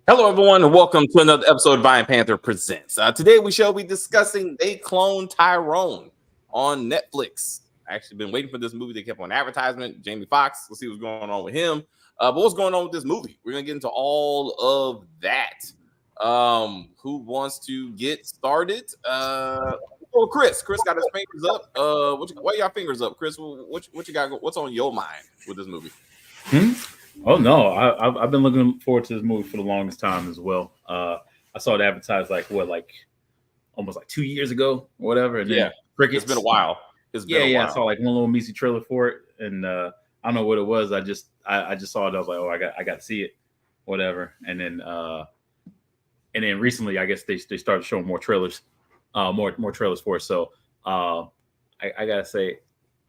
Hello, everyone, and welcome to another episode of Vine Panther Presents. Today, we shall be discussing They Clone Tyrone on Netflix. I actually been waiting for this movie. They kept on advertisement. Jamie Foxx. Let's see what's going on with him. But what's going on with this movie? We're gonna get into all of that. Who wants to get started? Chris. Chris got his fingers up. Why y'all fingers up, Chris? What you got? What's on your mind with this movie? Oh no, I've been looking forward to this movie for the longest time as well. I saw it advertised like almost like 2 years ago, or whatever. And Yeah, then crickets. it's been a while. It's been a Yeah. I while. saw like one little measly trailer for it, and I don't know what it was. I just saw it. I was like, oh, I got to see it, whatever. And then recently, I guess they started showing more trailers, more trailers for it. So I gotta say,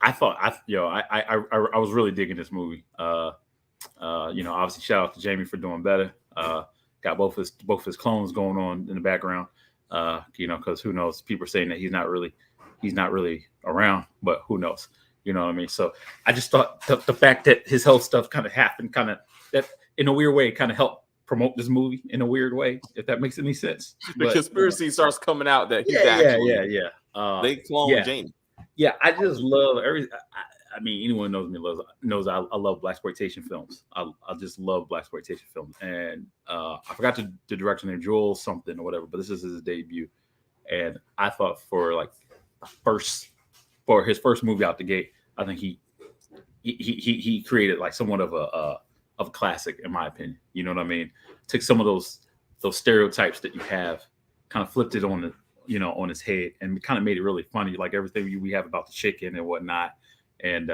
I was really digging this movie. Obviously, shout out to Jamie for doing better. Got both his clones going on in the background. Because who knows? People are saying that he's not really around, but who knows? You know what I mean? So I just thought the fact that his health stuff kind of happened, kind of that in a weird way, kind of helped promote this movie in a weird way, if that makes any sense. The conspiracy starts coming out that he's they cloned Jamie. Yeah, I just love I mean, anyone knows me knows I love blaxploitation films. I just love blaxploitation films, and I forgot the director name, Joel something or whatever, but this is his debut, and I thought for his first movie out the gate, I think he created like somewhat of a classic in my opinion. You know what I mean? Took some of those stereotypes that you have, kind of flipped it on on his head, and kind of made it really funny, like everything we have about the chicken and whatnot, and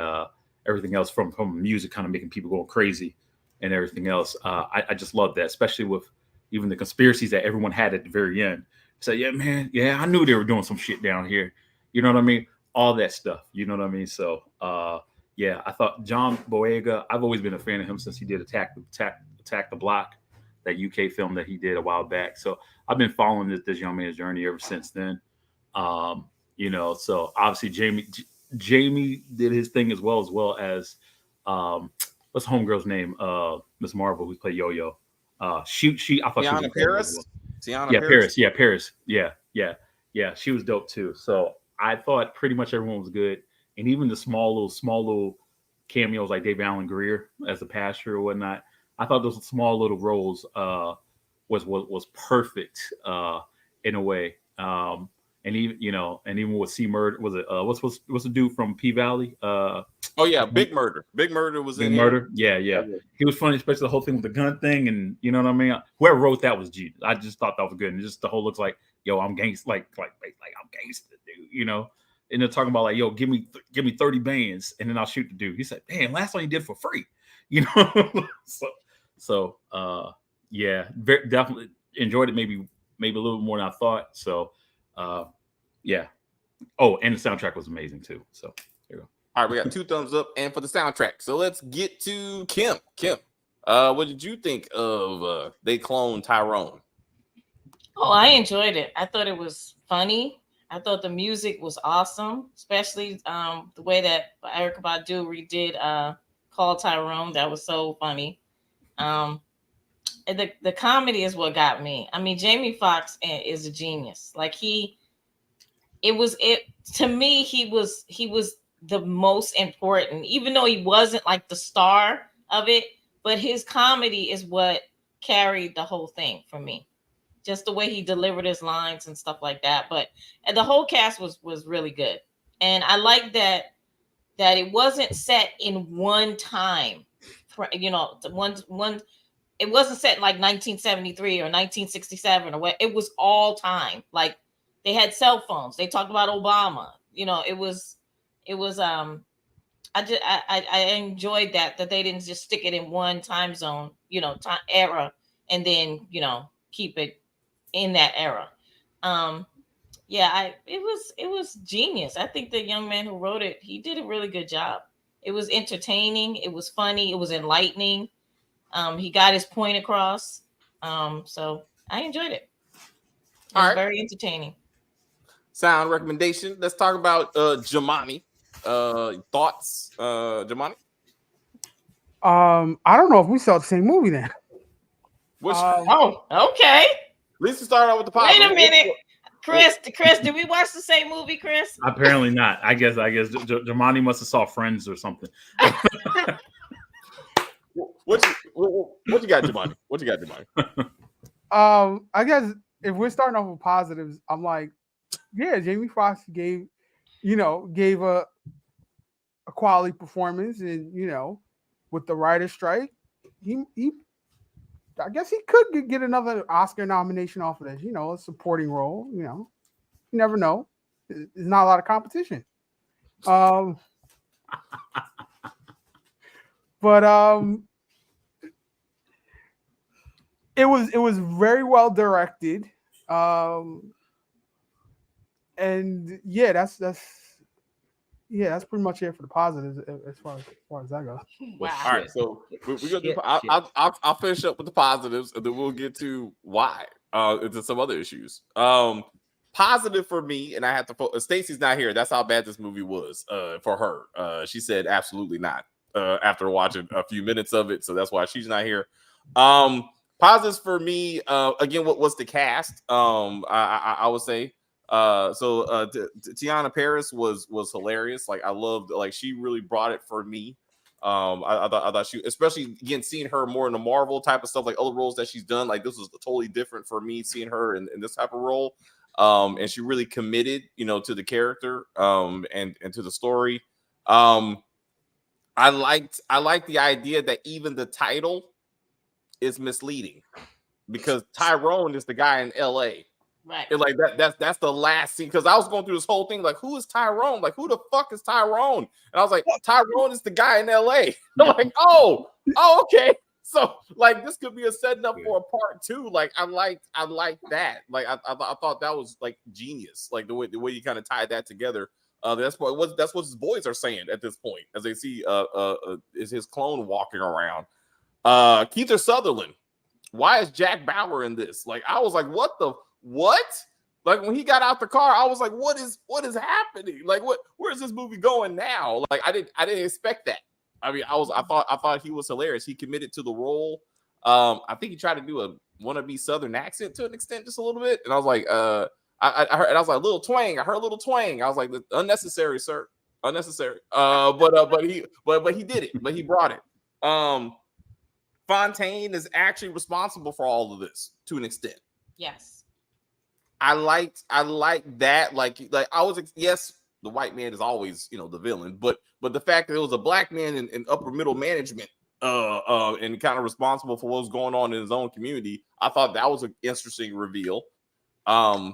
everything else from music, kind of making people go crazy and everything else. I just love that, especially with even the conspiracies that everyone had at the very end. So yeah, man, yeah, I knew they were doing some shit down here. You know what I mean? All that stuff. You know what I mean? So yeah, I thought John Boyega. I've always been a fan of him since he did Attack the Block, that UK film that he did a while back. So I've been following this young man's journey ever since then. So obviously Jamie did his thing as well as what's homegirl's name? Miss Marvel, who played Yo-Yo. She I thought she was Tiana Paris. well. Tiana Yeah, Paris. Paris. Yeah. She was dope too. So I thought pretty much everyone was good, and even the small little cameos like Dave Allen Greer as a pastor or whatnot. I thought those small little roles was perfect in a way. And even with C Murder, was it what's the dude from P Valley? Oh yeah, Big Murder. Big Murder was in Murder. Yeah. He was funny, especially the whole thing with the gun thing, and you know what I mean. Whoever wrote that was genius. I just thought that was good, and just the whole looks like, yo, I'm gangster, like I'm gangster, dude. And they're talking about like, yo, give me 30 bands, and then I'll shoot the dude. He said, damn, last one you did for free, So yeah, definitely enjoyed it. Maybe a little bit more than I thought. So yeah. Oh, and the soundtrack was amazing too. So there you go. All right, we got 2 thumbs up, and for the soundtrack. So let's get to Kim. What did you think of They Clone Tyrone? Oh, I enjoyed it. I thought it was funny. I thought the music was awesome, especially the way that Erykah Badu redid Call Tyrone. That was so funny. And the comedy is what got me. I mean, Jamie Foxx is a genius. Like to me, he was the most important, even though he wasn't like the star of it, but his comedy is what carried the whole thing for me. Just the way he delivered his lines and stuff like that. And the whole cast was really good. And I like that it wasn't set in one time. One it wasn't set in like 1973 or 1967 or what. It was all time. Like they had cell phones. They talked about Obama. It was I enjoyed that they didn't just stick it in one time zone, time era, and then keep it in that era. It was genius. I think the young man who wrote it, he did a really good job. It was entertaining, it was funny, it was enlightening. He got his point across. So I enjoyed it. It was very entertaining. Sound recommendation. Let's talk about Jamani. Thoughts, Jamani? I don't know if we saw the same movie then. Which, Oh, okay. at least we started out with the positive. Wait a minute. Chris, did we watch the same movie, Chris? Apparently not. I guess Jamani must have saw Friends or something. What you got, Jamani? What you got, Jamani? I guess if we're starting off with positives, I'm like, yeah, Jamie Foxx gave a quality performance, and with the writer's strike, he I guess he could get another Oscar nomination off of this. A supporting role. You never know. There's not a lot of competition. But it was very well directed. And yeah, that's pretty much it for the positives as far as that goes. Wow. All right, so we're gonna do. I'll finish up with the positives, and then we'll get to why into some other issues. Positive for me, and I have to. Stacey's not here. That's how bad this movie was for her. She said absolutely not after watching a few minutes of it, so that's why she's not here. Positives for me, again, what was the cast? I would say. Tiana Paris was hilarious. Like I loved, like she really brought it for me. I thought she, especially again seeing her more in the Marvel type of stuff, like other roles that she's done. Like this was totally different for me seeing her in this type of role. And she really committed, to the character, and to the story. I liked the idea that even the title is misleading because Tyrone is the guy in LA. Right. And like that's the last scene, because I was going through this whole thing like, who is Tyrone? Like, who the fuck is Tyrone? And I was like, Tyrone is the guy in LA. I'm like, oh, okay. So like this could be a setting up for a part 2. Like I like that. Like I thought that was like genius. Like the way you kind of tied that together. That's what his boys are saying at this point as they see is his clone walking around. Kiefer Sutherland. Why is Jack Bauer in this? Like I was like, what? Like when he got out the car, I was like, what is happening? Like where's this movie going now? Like I didn't expect that. I mean, I thought he was hilarious. He committed to the role. I think he tried to do a wannabe Southern accent to an extent, just a little bit. And I was like, I heard, and I was like, little twang. I heard a little twang. I was like, unnecessary, sir, unnecessary. But he did it. But he brought it. Fontaine is actually responsible for all of this to an extent. Yes. I like that. Like I was, yes, the white man is always, the villain, but the fact that it was a black man in upper middle management, and kind of responsible for what was going on in his own community, I thought that was an interesting reveal. I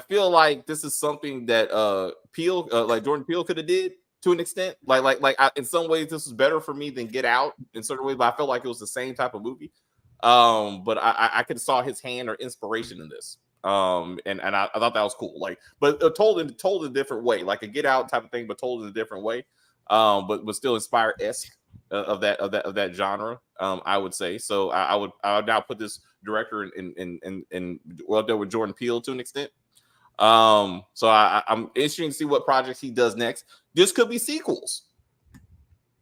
feel like this is something that like Jordan Peele could have did to an extent. In some ways, this was better for me than Get Out in certain ways, but I felt like it was the same type of movie. But I could have saw his hand or inspiration in this. And I thought that was cool. Like, but told in a different way, like a Get Out type of thing, but told in a different way. But was still inspired-esque of that genre. I would say. So I would now put this director in well there with Jordan Peele to an extent. So I'm interested to see what projects he does next. This could be sequels.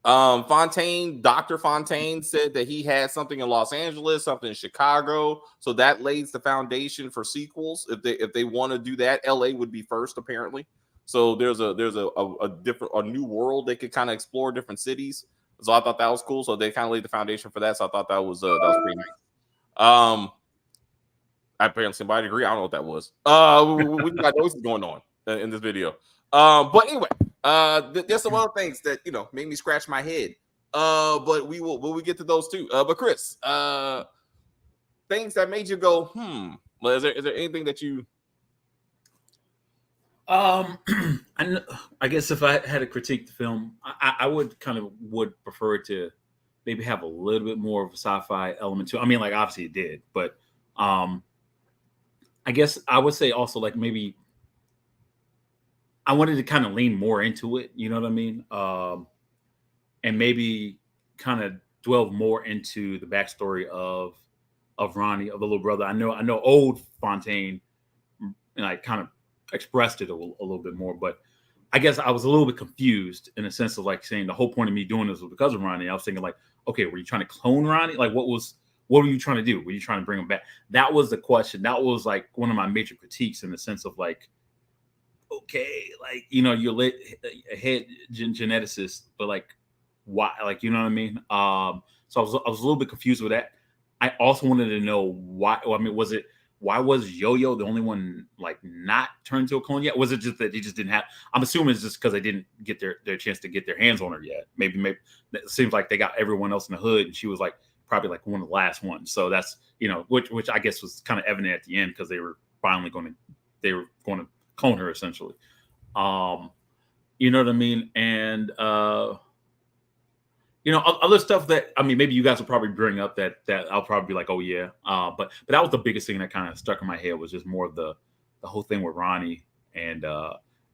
Dr. Fontaine said that he had something in Los Angeles, something in Chicago. So that lays the foundation for sequels. If they want to do that, LA would be first, apparently. So there's a new world they could kind of explore, different cities. So I thought that was cool. So they kind of laid the foundation for that. So I thought that was pretty nice. Apparently somebody agree. I don't know what that was. We got noises going on in this video. But anyway, there's some other things that made me scratch my head. But we get to those too. But Chris, things that made you go, Is there anything that you? I guess if I had to critique the film, I would prefer it to maybe have a little bit more of a sci-fi element to it. I mean, like obviously it did, but I guess I would say also like maybe I wanted to kind of lean more into it, you know what I mean? And maybe kind of delve more into the backstory of Ronnie, of the little brother. I know old Fontaine, and I kind of expressed it a little bit more, but I guess I was a little bit confused in the sense of like saying the whole point of me doing this was because of Ronnie. I was thinking like, okay, were you trying to clone Ronnie? Like what was what were you trying to do? Were you trying to bring him back? That was the question. That was like one of my major critiques in the sense of like, okay, like, you know, you're a head geneticist, but like, why? Like, you know what I mean? So I was a little bit confused with that. I also wanted to know why. I mean, why was Yo-Yo the only one like not turned to a clone yet? Was it just that he just didn't have? I'm assuming it's just because they didn't get their chance to get their hands on her yet. Maybe it seems like they got everyone else in the hood, and she was like probably like one of the last ones. So that's, you know, which I guess was kind of evident at the end because they were finally going to clone her essentially. You know what I mean? And you know, other stuff that, I mean, maybe you guys will probably bring up that I'll probably be like, oh yeah. But that was the biggest thing that kind of stuck in my head, was just more of the whole thing with Ronnie and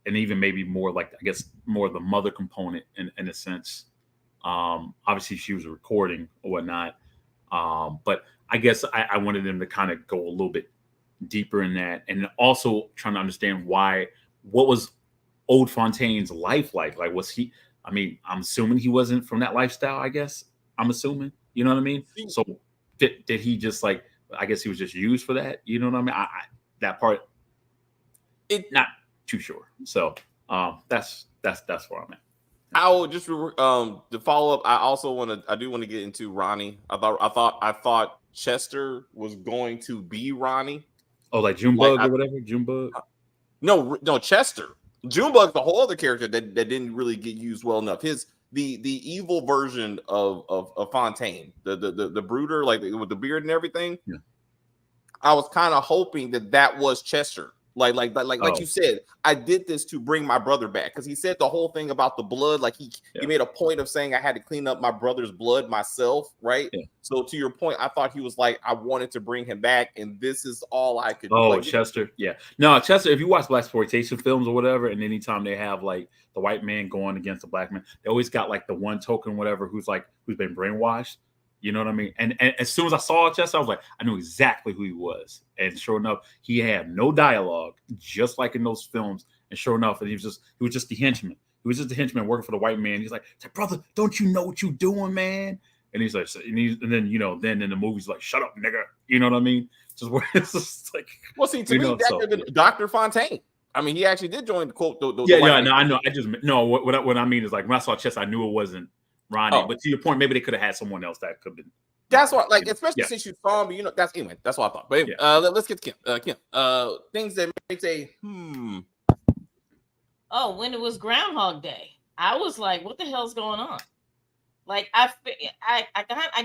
even maybe more like, I guess, more of the mother component in a sense. Obviously she was recording or whatnot. But I guess I wanted them to kind of go a little bit deeper in that, and also trying to understand what was Old Fontaine's life like? Like, was he, I mean, I'm assuming he wasn't from that lifestyle, I guess. I'm assuming, you know what I mean? So did he just like, I guess he was just used for that, you know what I mean? That part, not too sure. So that's where I'm at. I will just to follow up. I do want to get into Ronnie. I thought Chester was going to be Ronnie. Oh, like Junebug or whatever. Junebug. No, Chester. Junebug's the whole other character that didn't really get used well enough. The evil version of Fontaine, the brooder, like with the beard and everything. Yeah. I was kind of hoping that was Chester. Like you said, I did this to bring my brother back, because he said the whole thing about the blood. Like he made a point of saying I had to clean up my brother's blood myself, right? Yeah. So to your point, I thought he was like, I wanted to bring him back, and this is all I could do. Oh, like, Chester, yeah. No, Chester, if you watch blaxploitation films or whatever, and anytime they have like the white man going against the black man, they always got like the one token, whatever, who's been brainwashed. You know what I mean? And as soon as I saw Chester, I was like, I knew exactly who he was. And sure enough, he had no dialogue, just like in those films. And sure enough, he was just the henchman. He was just the henchman working for the white man. He's like, brother, don't you know what you doing, man? And he's like, and then, you know, then in the movie's like, shut up, nigga. You know what I mean? Just where it's just like, well, see, to me, Dr. Fontaine. I mean, he actually did join the quote. I know. What I mean is, like, when I saw Chester, I knew it wasn't Ronnie. Oh. But to your point, maybe they could have had someone else that could have been. That's what, like, especially since you saw him, you know, that's what I thought. But anyway, let's get to Kim. Kim, things that makes a Oh, when it was Groundhog Day, I was like, what the hell's going on? Like, I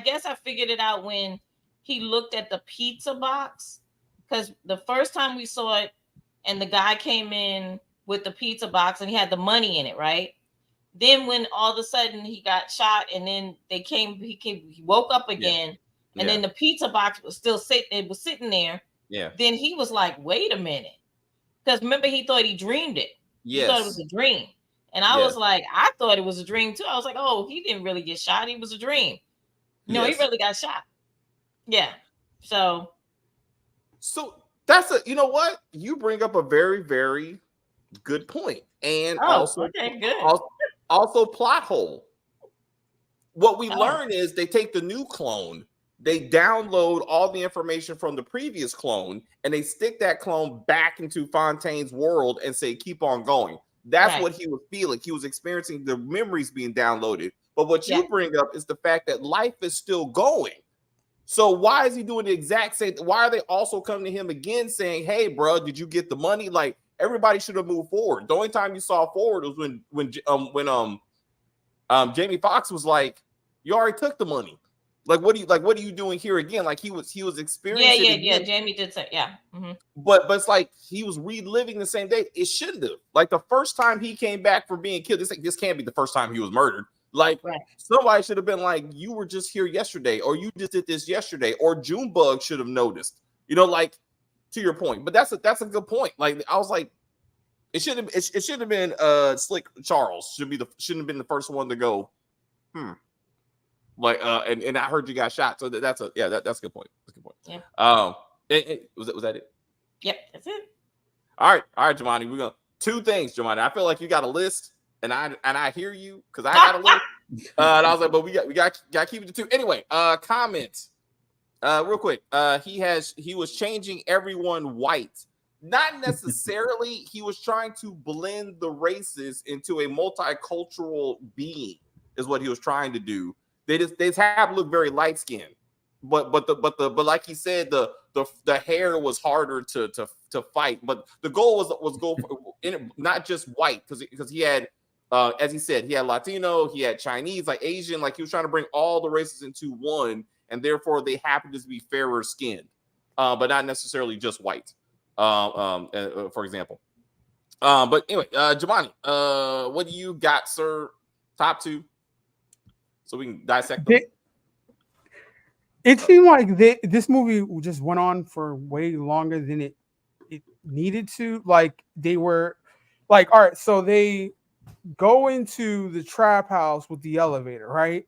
guess I figured it out when he looked at the pizza box, because the first time we saw it, and the guy came in with the pizza box and he had the money in it, right? Then when all of a sudden he got shot, and then he woke up again, and then the pizza box was still sitting there. Yeah. Then he was like, wait a minute. Because remember, he thought he dreamed it. Yes. He thought it was a dream. And I was like, I thought it was a dream too. I was like, oh, he didn't really get shot. He was a dream. No, he really got shot. Yeah. So that's you know what? You bring up a very, very good point. And also plot hole. What we learn is they take the new clone, they download all the information from the previous clone, and they stick that clone back into Fontaine's world and say, keep on going. That's what he was feeling. He was experiencing the memories being downloaded. But what you bring up is the fact that life is still going. So why is he doing the exact same? Why are they also coming to him again saying, hey, bro, did you get the money? Like, everybody should have moved forward. The only time you saw forward was when Jamie Foxx was like, you already took the money. Like, what are you doing here again? Like, he was experiencing. Yeah. Jamie did say, Mm-hmm. But it's like he was reliving the same day. It shouldn't have. Like, the first time he came back from being killed, this can't be the first time he was murdered. Like, somebody should have been like, you were just here yesterday, or you just did this yesterday, or Junebug should have noticed. You know, like, to your point. But that's a good point. Like, I was like, it should have been Slick Charles shouldn't have been the first one to go. Like, and I heard you got shot. So that's a good point. That's a good point. Yeah. Was that it? Yep, that's it. All right, Jemani. We're gonna two things, Jemani. I feel like you got a list, and I hear you because I got a list. And I was like, but we got to keep it to two. Anyway, comments. Real quick. He was changing everyone white. Not necessarily. He was trying to blend the races into a multicultural being. Is what he was trying to do. They just have to look very light skinned. But like he said, the hair was harder to fight. But the goal was go for, not just white because he had as he said, he had Latino, he had Chinese, like Asian, like he was trying to bring all the races into one, and therefore they happen to be fairer skinned, but not necessarily just white. For example. But anyway, Jamani, what do you got, sir? Top two, so we can dissect them. It seemed like this movie just went on for way longer than it needed to. Like they were, like, all right, so they go into the trap house with the elevator, right?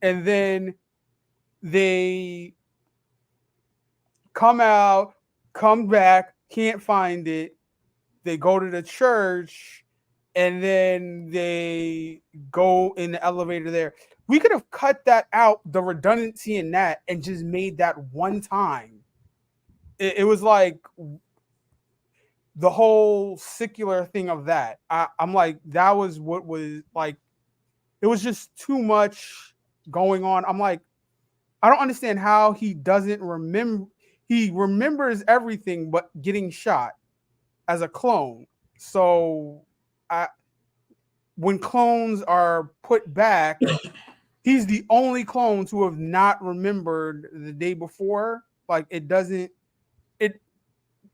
And then they come out, come back, can't find it. They go to the church, and then they go in the elevator there. We could have cut that out, the redundancy in that, and just made that one time. It was like the whole secular thing of that. I'm like, that was what was like, it was just too much going on. I'm like, I don't understand how he doesn't remember. He remembers everything but getting shot as a clone. So when clones are put back, he's the only clone to have not remembered the day before. Like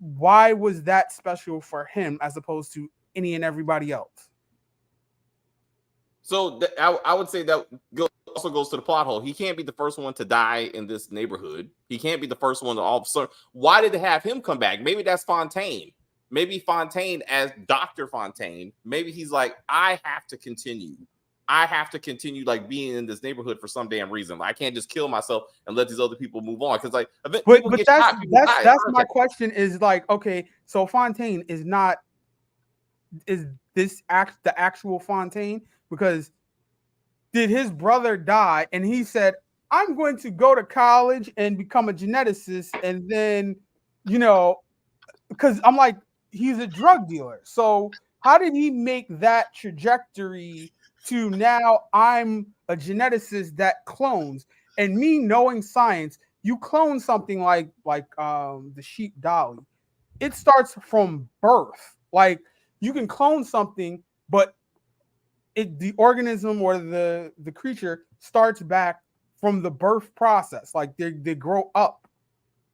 why was that special for him as opposed to any and everybody else? So I would say that also goes to the plot hole. He can't be the first one to die in this neighborhood. He can't be the first one to all of a sudden. Why did they have him come back? Maybe that's Fontaine. Maybe Fontaine as Dr. Fontaine. Maybe he's like, I have to continue like being in this neighborhood for some damn reason. I can't just kill myself and let these other people move on. Because like, but that's my question is like, okay, so Fontaine is this the actual Fontaine? Because did his brother die and he said, I'm going to go to college and become a geneticist, and then, because I'm like, he's a drug dealer. So how did he make that trajectory to now I'm a geneticist that clones? And me knowing science, you clone something like the sheep dolly. It starts from birth. Like you can clone something, but the organism or the creature starts back from the birth process. Like they grow up.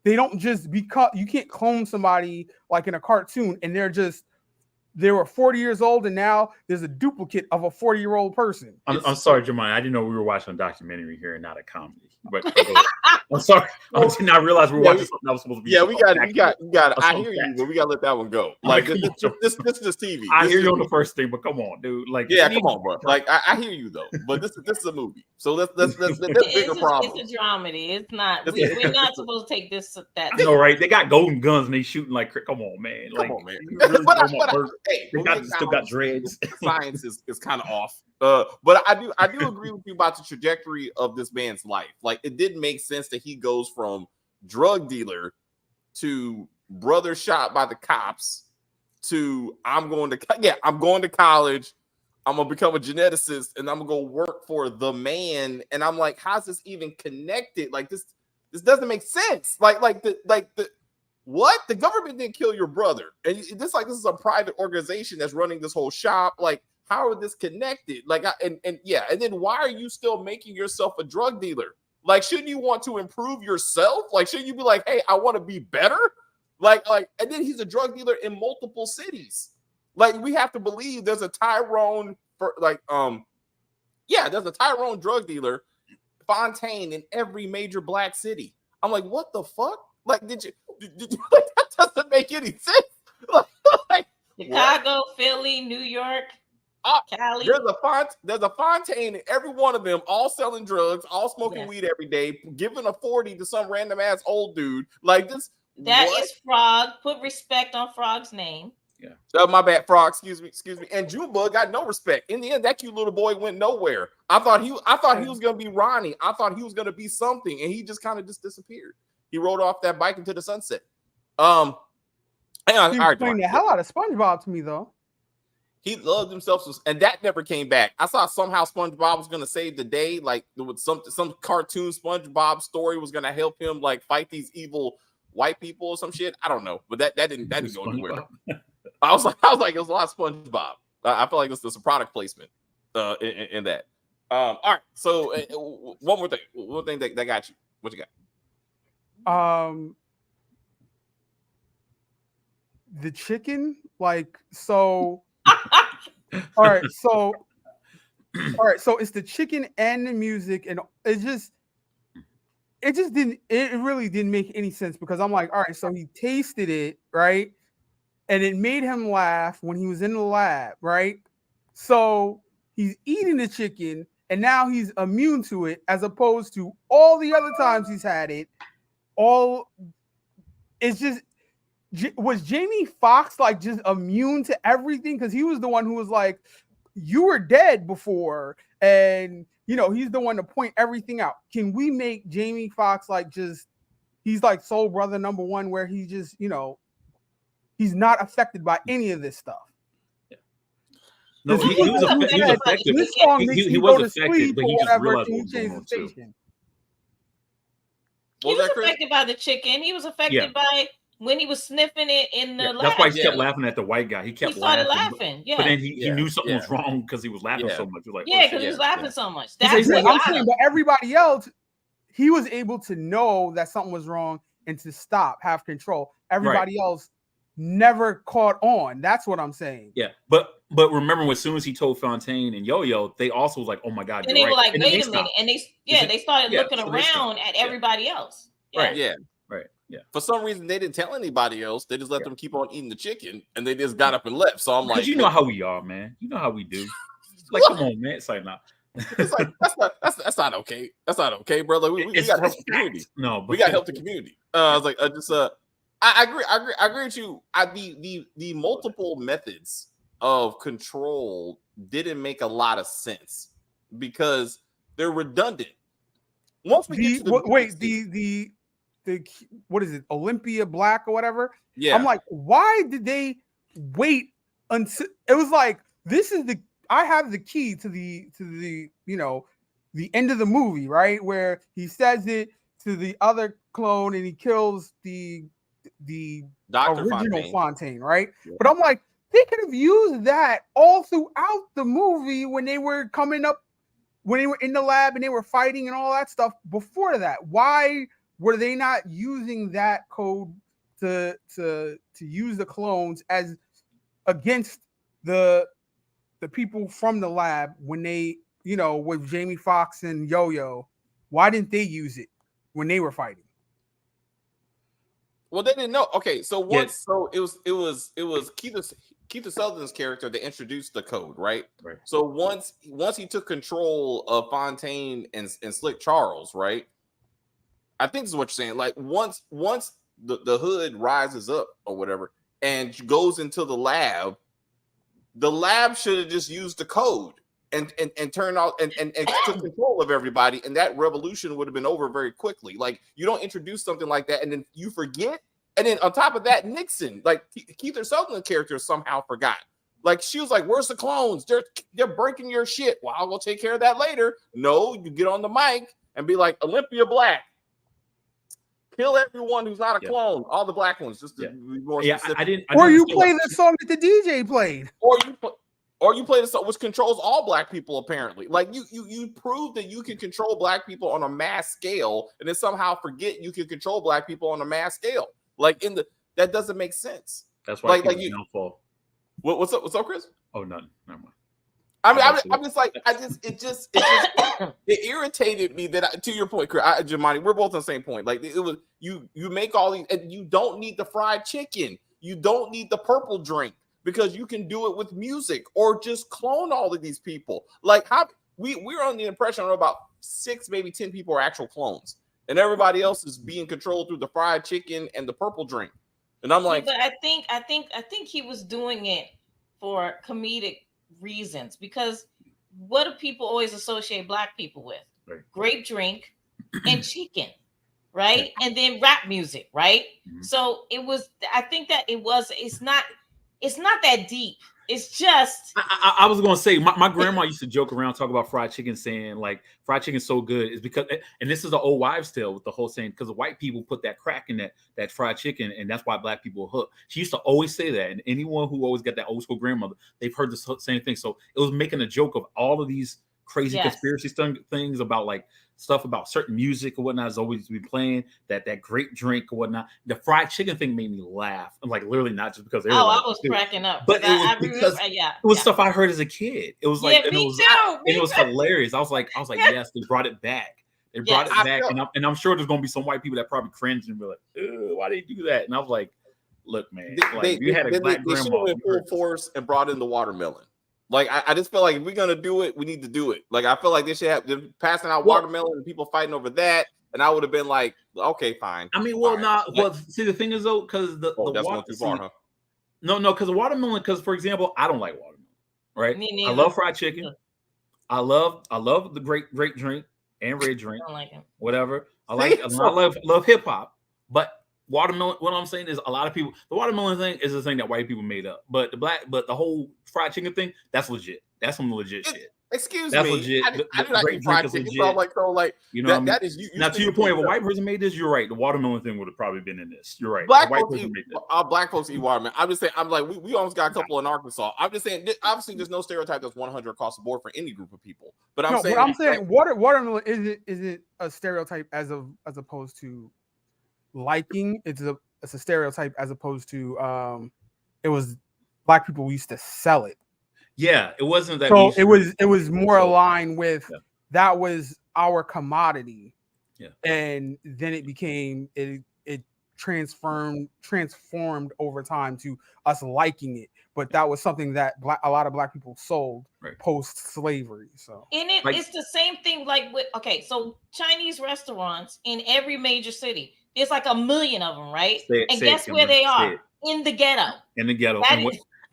They don't just become. You can't clone somebody like in a cartoon and they were 40 years old and now there's a duplicate of a 40-year-old person. I'm sorry, Jamani. I didn't know we were watching a documentary here and not a comedy. But I'm sorry. I did not realize we were watching something that was supposed to be. Yeah, we got. I hear you, but we gotta let that one go. Like this is TV. I hear you on the first thing, but come on, dude. Like, yeah, come on, bro. Like I hear you though, but this is a movie, so that's bigger problem. It's a dramedy. It's not. We're not supposed to take this that. I know, right? They got golden guns and they shooting like, come on, man. Like, come on, man. They still got dreads. Science is kind of off. But I do agree with you about the trajectory of this man's life. Like it didn't make sense that he goes from drug dealer to brother shot by the cops to I'm going to college. I'm gonna become a geneticist and I'm gonna go work for the man. And I'm like, how's this even connected? Like this doesn't make sense. Like the what? The government didn't kill your brother, and this is a private organization that's running this whole shop. Like, how are this connected? Like, and then why are you still making yourself a drug dealer? Like, shouldn't you want to improve yourself? Like, shouldn't you be like, hey, I want to be better? Like, and then he's a drug dealer in multiple cities. Like, we have to believe there's a Tyrone there's a Tyrone drug dealer, Fontaine, in every major black city. I'm like, what the fuck? Like, did you that doesn't make any sense. Like, Chicago, what? Philly, New York, Cali. There's a Fontaine in every one of them, all selling drugs, all smoking weed every day, giving a 40 to some random ass old dude. Like this. That is Frog. Put respect on Frog's name. Yeah. My bad, Frog. Excuse me. And Junebug got no respect. In the end, that cute little boy went nowhere. I thought he was gonna be Ronnie. I thought he was gonna be something, and he just kind of just disappeared. He rode off that bike into the sunset. Hang on. He All right, playing the hell out of SpongeBob to me though. he loved himself, and that never came back. I saw somehow SpongeBob was gonna save the day, like with some cartoon SpongeBob story was gonna help him like fight these evil white people or some shit. I don't know, but that didn't go anywhere. I was like, it was a lot of SpongeBob. I feel like it's a product placement in that. All right, so one more thing that got you. What you got? The chicken, like so. All right, so it's the chicken and the music, and it really didn't make any sense because I'm like, all right, so he tasted it, right? And it made him laugh when he was in the lab, right? So he's eating the chicken and now he's immune to it, as opposed to all the other times he's had it. It's just, was Jamie Foxx like just immune to everything? Because he was the one who was like, you were dead before, and he's the one to point everything out. Can we make Jamie Foxx like just, he's like soul brother number one, where he just he's not affected by any of this stuff? No, he was affected. This song makes He me was go to affected, sleep but or he just whatever. realized Can what you was change going the on too. station? He was affected by the chicken. He was affected by when he was sniffing it in the lab. That's why he kept laughing at the white guy. He started laughing. But then he knew something was wrong because he was laughing so much. He was like, because he was laughing so much. That's what I'm saying. But everybody else, he was able to know that something was wrong and to stop, have control. Everybody else never caught on. That's what I'm saying. Yeah, but remember, as soon as he told Fontaine and Yo-Yo, they also was like, "Oh my God!" And they were like, "Wait a minute!" And they started looking around at everybody else. Right. Yeah. For some reason, they didn't tell anybody else. They just let them keep on eating the chicken, and they just got up and left. So I'm like, you know how we are, man. You know how we do. Like, come on, man. It's like, nah. It's like that's not okay. That's not okay, brother. We got to help the community. No, but we got to help the community. I was like, I agree with you. The multiple methods of control didn't make a lot of sense because they're redundant. Once we get to the what is it, Olympia Black or whatever? Yeah, I'm like, why did they wait until it was like, I have the key to the the end of the movie, right, where he says it to the other clone and he kills the Dr. original Fontaine, right? Yeah. But I'm like, they could have used that all throughout the movie when they were coming up, when they were in the lab and they were fighting and all that stuff before that. Why were they not using that code to use the clones as against the people from the lab when they, with Jamie Foxx and Yo-Yo? Why didn't they use it when they were fighting? Well, they didn't know. Okay, so it was Keith Sutherland's character that introduced the code, right? Right. So once he took control of Fontaine and Slick Charles, right? I think this is what you're saying. Like once the hood rises up or whatever and goes into the lab should have just used the code and turned out and took control of everybody, and that revolution would have been over very quickly. Like, you don't introduce something like that and then you forget. And then on top of that, Nixon, like Keith Sutherland character, somehow forgot. Like, she was like, "Where's the clones? They're breaking your shit. Well, I'll go take care of that later." No, you get on the mic and be like, "Olympia Black, kill everyone who's not a clone, all the black ones." Just to be more specific. Or you play the song that the DJ played. Or you play the song which controls all black people, apparently. Like, you prove that you can control black people on a mass scale, and then somehow forget you can control black people on a mass scale. Like, that doesn't make sense. That's why fall. What's up, Chris? Oh, nothing. Never mind. I'm just like, it irritated me that to your point, Chris, Jamani, we're both on the same point. Like, it was you make all these, and you don't need the fried chicken, you don't need the purple drink, because you can do it with music or just clone all of these people. Like, how we're on the impression of about 6, maybe 10 people are actual clones, and everybody else is being controlled through the fried chicken and the purple drink. And I'm like, but I think he was doing it for comedic reasons, because what do people always associate black people with? Right. Grape drink and chicken, right? And then rap music, right? Mhm. So it was. I think that it's not that deep. It's just I was gonna say my grandma used to joke around, talk about fried chicken, saying like fried chicken's so good is because, and this is an old wives' tale with the whole saying, because the white people put that crack in that fried chicken, and that's why black people are hooked. She used to always say that, and anyone who always got that old school grandmother, they've heard the same thing. So it was making a joke of all of these crazy conspiracy things about like stuff about certain music or whatnot is always be playing that grape drink or whatnot. The fried chicken thing made me laugh. I'm like, literally not just because they were like, I was cracking up, but it was because it was stuff I heard as a kid. It was like, me too. And it was hilarious. I was like, yes, they brought it back. They brought it back, and I'm sure there's gonna be some white people that probably cringe and be like, why did they do that? And I was like, look, man, you had a black grandma. They should have been full force and brought in the watermelon. Like I just feel like if we're gonna do it, we need to do it. Like I feel like they should have been passing out watermelon and people fighting over that, and I would have been like, okay, fine. I mean, well, see, the thing is though, because the that's going too far, huh? No, because the watermelon. Because for example, I don't like watermelon. Right? Me neither. I love fried chicken. I love the grape drink and red drink. I don't like it. Whatever. I love hip hop, but watermelon. What I'm saying is, a lot of people, the watermelon thing is the thing that white people made up, but the whole fried chicken thing, that's legit. That's some legit shit. Excuse that's me. Legit. I do not eat fried chicken. So you know, that is you. Now, to your point, if a white person made this, you're right. The watermelon thing would have probably been in this. You're right. Black folks eat watermelon. I'm just saying. I'm like, we almost got a couple in Arkansas. I'm just saying. Obviously, there's no stereotype that's 100 across the board for any group of people. But I'm saying, watermelon isn't a stereotype as opposed to liking. It's a stereotype as opposed to it was black people used to sell it. Yeah, it wasn't that. So it was more aligned with that was our commodity. Yeah, and then it became it transformed over time to us liking it. But that was something that a lot of black people sold post slavery. So it's the same thing. Like with so Chinese restaurants in every major city. There's like 1 million of them, right? Guess where they are? In the ghetto. In the ghetto.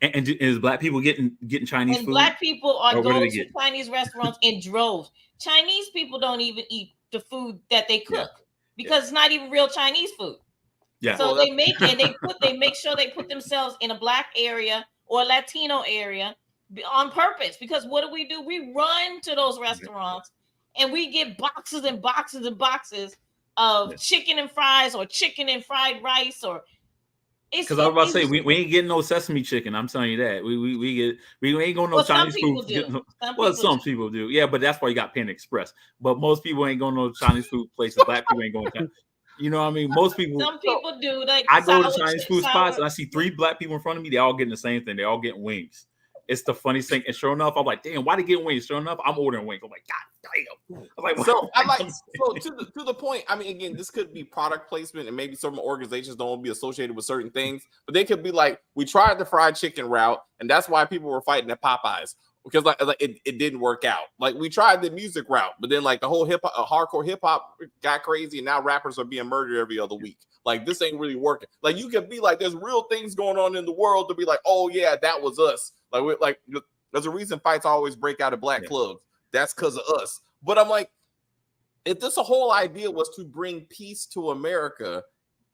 And is black people getting Chinese food? Black people are going to Chinese restaurants in droves. Chinese people don't even eat the food that they cook because it's not even real Chinese food. Yeah. So they make it. They make sure they put themselves in a black area or Latino area on purpose. Because what do? We run to those restaurants and we get boxes and boxes and boxes of chicken and fries or chicken and fried rice or. Because I was about to say we ain't getting no sesame chicken. I'm telling you that we ain't going no Chinese food. Some people do. Yeah, but that's why you got Panda Express. But most people ain't going no Chinese food places. Black people ain't going. You know what I mean? Most people. Some people do. Like I go to Chinese food spots and I see 3 black people in front of me. They all getting the same thing. They all getting wings. It's the funniest thing. And sure enough, I'm like, damn, why they getting wings? Sure enough, I'm ordering wings. I'm like, God damn. I'm like, to the point. I mean, again, this could be product placement, and maybe some organizations don't want to be associated with certain things, but they could be like, we tried the fried chicken route, and that's why people were fighting at Popeyes. Because it didn't work out. Like we tried the music route, but then like the whole hardcore hip hop got crazy, and now rappers are being murdered every other week. Like this ain't really working. Like you could be like, there's real things going on in the world to be like, oh yeah, that was us. Like there's a reason fights always break out of black clubs. That's because of us. But I'm like, if this whole idea was to bring peace to America,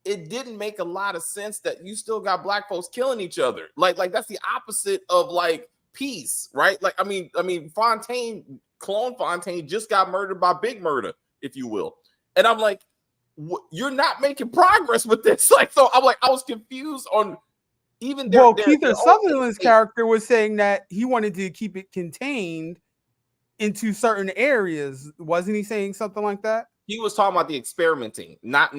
it didn't make a lot of sense that you still got black folks killing each other. Like that's the opposite of like peace, right? Like I mean, Clone Fontaine just got murdered by Big Murder, if you will. And I'm like, you're not making progress with this. Like, so I'm like, I was confused on even. Keith Sutherland's character was saying that he wanted to keep it contained into certain areas. Wasn't he saying something like that? He was talking about the experimenting, not.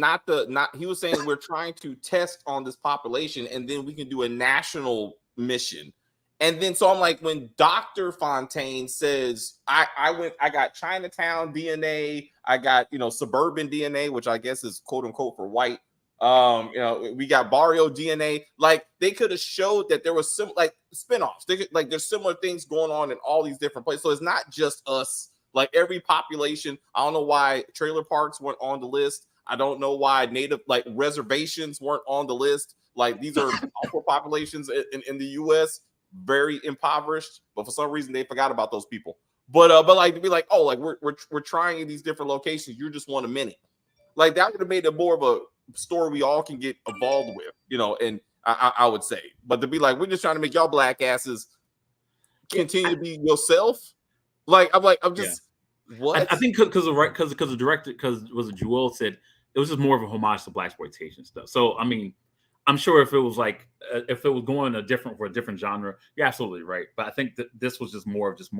He was saying we're trying to test on this population, and then we can do a national mission. And then so I'm like, when Dr. Fontaine says, I got Chinatown DNA, I got suburban DNA, which I guess is quote unquote for white. We got barrio DNA. Like they could have showed that there was some like spinoffs. There's similar things going on in all these different places. So it's not just us. Like every population. I don't know why trailer parks went on the list. I don't know why native like reservations weren't on the list. Like these are awful populations in the U.S. very impoverished, but for some reason they forgot about those people. But like to be like, oh, like we're trying in these different locations. You're just 1 a minute. Like that would have made it more of a story we all can get involved with, you know. And I would say, but to be like, we're just trying to make y'all black asses continue to be yourself. Like I'm just what I think because the director, because was it Jewel said it was just more of a homage to blaxploitation stuff. So I mean, I'm sure if it was like if it was going for a different genre, you're absolutely right. But I think that this was just more of just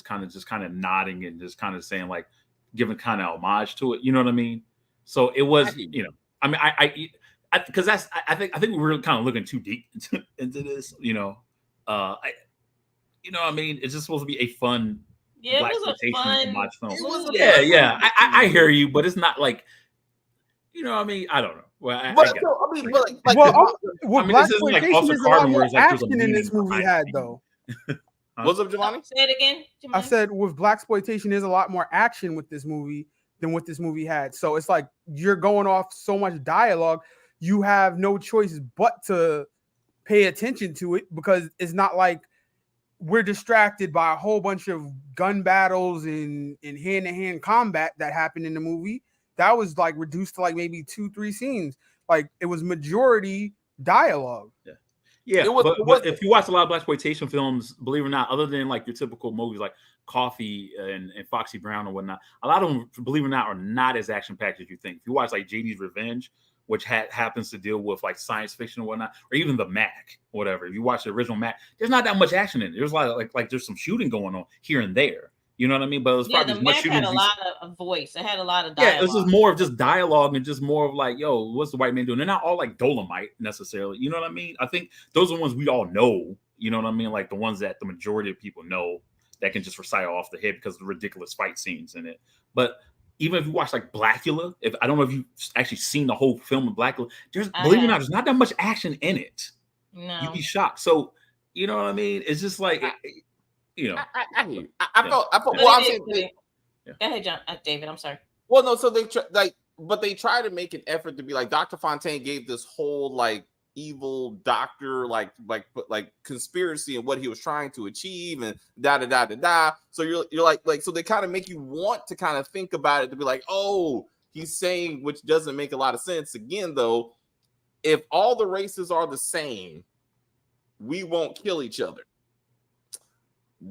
kind of nodding and just kind of saying like giving kind of homage to it. You know what I mean? So it was, you know, I mean, I because I think we were kind of looking too deep into this. You know, I mean, it's just supposed to be a fun. Yeah, it was a fun film. Yeah. I hear you, but it's not like, you know, I mean, I don't know. Well, blaxploitation is a lot more action in this movie had though. What's up, Giovanni? Say it again. I said with blaxploitation, there's a lot more action with this movie than what this movie had. So it's like you're going off so much dialogue, you have no choice but to pay attention to it because it's not like we're distracted by a whole bunch of gun battles and hand-to-hand combat that happened in the movie. That was like reduced to like maybe 2-3 scenes. Like it was majority dialogue. Yeah, but if you watch a lot of blaxploitation films, believe it or not, other than like your typical movies like Coffee and Foxy Brown or whatnot, a lot of them, believe it or not, are not as action-packed as you think. If you watch like JD's Revenge, which happens to deal with like science fiction or whatnot, or even the Mac, or whatever. If you watch the original Mac, there's not that much action in it. There's a lot of like there's some shooting going on here and there. You know what I mean? But it was probably the as much Mac shooting. Had a lot of voice. It had a lot of dialogue. Yeah, this is more of just dialogue and just more of like, yo, what's the white man doing? They're not all like Dolomite necessarily. You know what I mean? I think those are the ones we all know. You know what I mean? Like the ones that the majority of people know that can just recite off the head because of the ridiculous fight scenes in it. But even if you watch like Blackula, I don't know if you've actually seen the whole film of Blackula, believe it or not, there's not that much action in it. No. You'd be shocked. So, you know what I mean? It's just like, you know. I felt. Well, I'm saying. Go ahead, John. David, I'm sorry. Well, no. So they try to make an effort to be like Dr. Fontaine gave this whole like evil doctor like conspiracy and what he was trying to achieve and da. So you're like so they kind of make you want to kind of think about it to be like, oh, he's saying, which doesn't make a lot of sense. Again, though, if all the races are the same, we won't kill each other.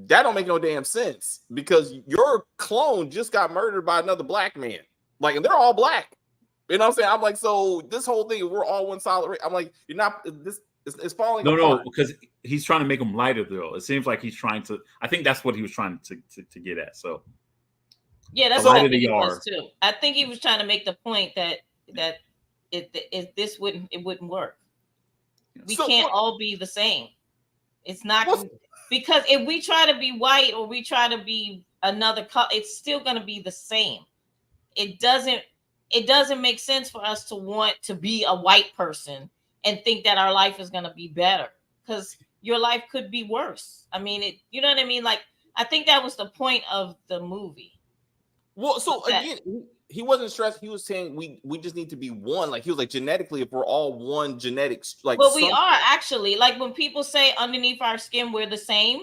That don't make no damn sense because your clone just got murdered by another black man. Like, and they're all black. You know what I'm saying? I'm like, so this whole thing, we're all one solid race. I'm like, you're not. This is falling apart. No, because he's trying to make them lighter, though. It seems like he's trying to. I think that's what he was trying to get at. So, yeah, that's what I think it was too. I think he was trying to make the point that this wouldn't work. We can't all be the same. It's not. Because if we try to be white or we try to be another color, it's still going to be the same. It doesn't make sense for us to want to be a white person and think that our life is going to be better because your life could be worse. I mean, you know what I mean? Like, I think that was the point of the movie. Well, so again, he wasn't stressed. He was saying we just need to be one. Like he was like genetically, if we're all one genetics, like well, we are actually like when people say underneath our skin we're the same.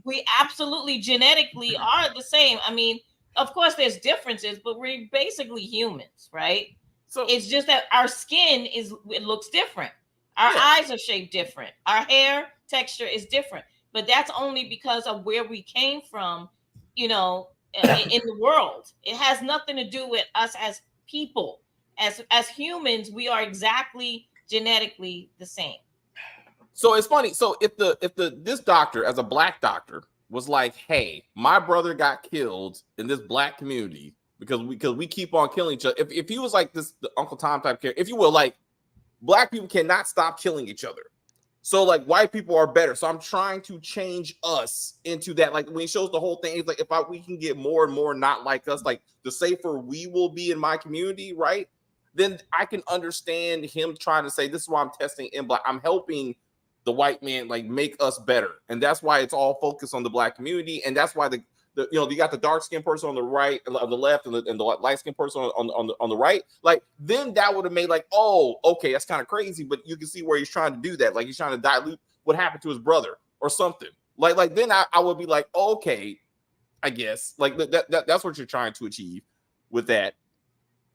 We absolutely genetically are the same. I mean, of course, there's differences, but we're basically humans, right? So it's just that our skin it looks different. Our eyes are shaped different. Our hair texture is different, but that's only because of where we came from. You know. In the world, it has nothing to do with us as people. As humans, we are exactly genetically the same. So it's funny. So if this doctor, as a black doctor, was like, "Hey, my brother got killed in this black community because we keep on killing each other." If he was like this, the Uncle Tom type character, if you will, like black people cannot stop killing each other. So like white people are better. So I'm trying to change us into that. Like when he shows the whole thing, it's like we can get more and more not like us, like the safer we will be in my community, right? Then I can understand him trying to say, this is why I'm testing in black. I'm helping the white man like make us better. And that's why it's all focused on the black community. And that's why the you got the dark skinned person on the right, on the left, and the light skinned person on the right. Like then that would have made like, oh, okay, that's kind of crazy, but you can see where he's trying to do that. Like he's trying to dilute what happened to his brother or something. Like then I would be like, okay, I guess like that's what you're trying to achieve with that.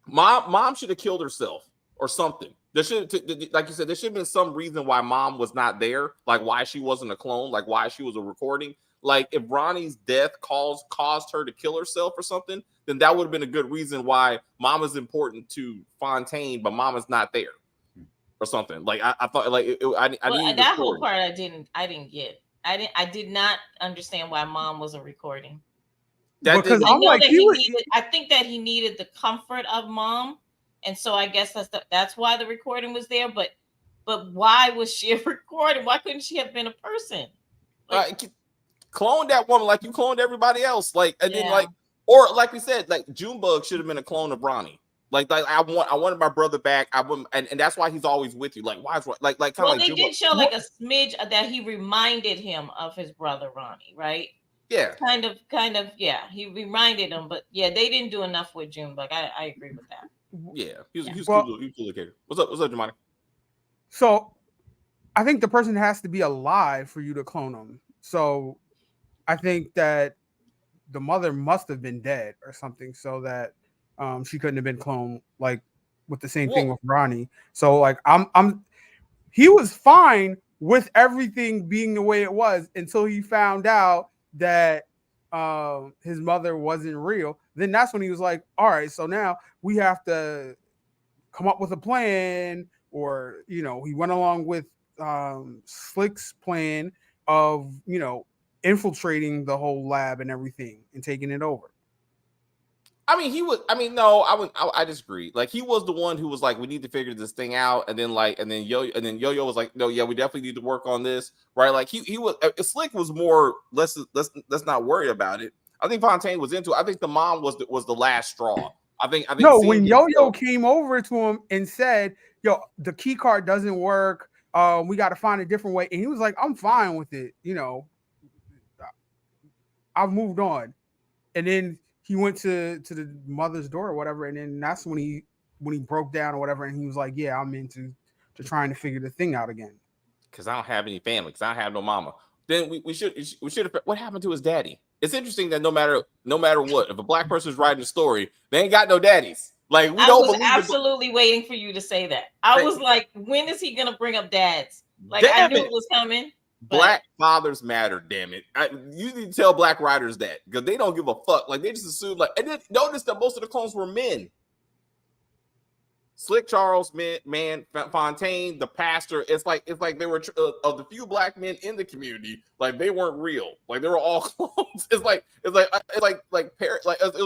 Mom should have killed herself or something. There should, like you said, there should have been some reason why mom was not there, like why she wasn't a clone, like why she was a recording. Like if Ronnie's death caused her to kill herself or something, then that would have been a good reason why mom is important to Fontaine, but mom is not there or something. Like I thought, like I need that whole part I didn't get. I did not understand why mom wasn't recording. Because I think that he needed the comfort of mom, and so I guess that's why the recording was there. But why was she a recording? Why couldn't she have been a person? Like, clone that woman like you cloned everybody else. Like and then like, or like we said, like Junebug should have been a clone of Ronnie. Like I wanted my brother back. And that's why he's always with you. Like why is like kind of like they did show like a smidge that he reminded him of his brother Ronnie, right? Yeah, kind of. Yeah, he reminded him, but yeah, they didn't do enough with Junebug. I agree with that. Yeah, he was cool. What's up, Jemani? So, I think the person has to be alive for you to clone them. So, I think that the mother must have been dead or something, so that she couldn't have been cloned. Like with the same thing with Ronnie. So, like he was fine with everything being the way it was until he found out that his mother wasn't real. Then that's when he was like, all right, so now we have to come up with a plan, or he went along with Slick's plan of infiltrating the whole lab and everything and taking it over. I mean, I disagree. Like he was the one who was like, we need to figure this thing out, and then Yo-Yo was like, no, yeah, we definitely need to work on this, right? Like he was Slick was more let's not worry about it. I think Fontaine was into it. I think the mom was the last straw. I think no, when Yo-Yo came over to him and said, yo, the key card doesn't work, we got to find a different way, and he was like, I'm fine with it, I've moved on. And then he went to the mother's door or whatever, and then that's when he broke down or whatever, and he was like, yeah, I'm into trying to figure the thing out again. Because I don't have any family, because I don't have no mama. Then we should have. What happened to his daddy? It's interesting that no matter what, if a black person is writing a story, they ain't got no daddies. Like I was absolutely waiting for you to say that. I was like, when is he gonna bring up dads? Like I knew it was coming. Black fathers matter, damn it. You need to tell black writers that, because they don't give a fuck. Like they just assume, like, and then notice that most of the clones were men. Slick Charles, man, Fontaine, the pastor. It's like they were of the few black men in the community. Like they weren't real. Like they were all clones. It was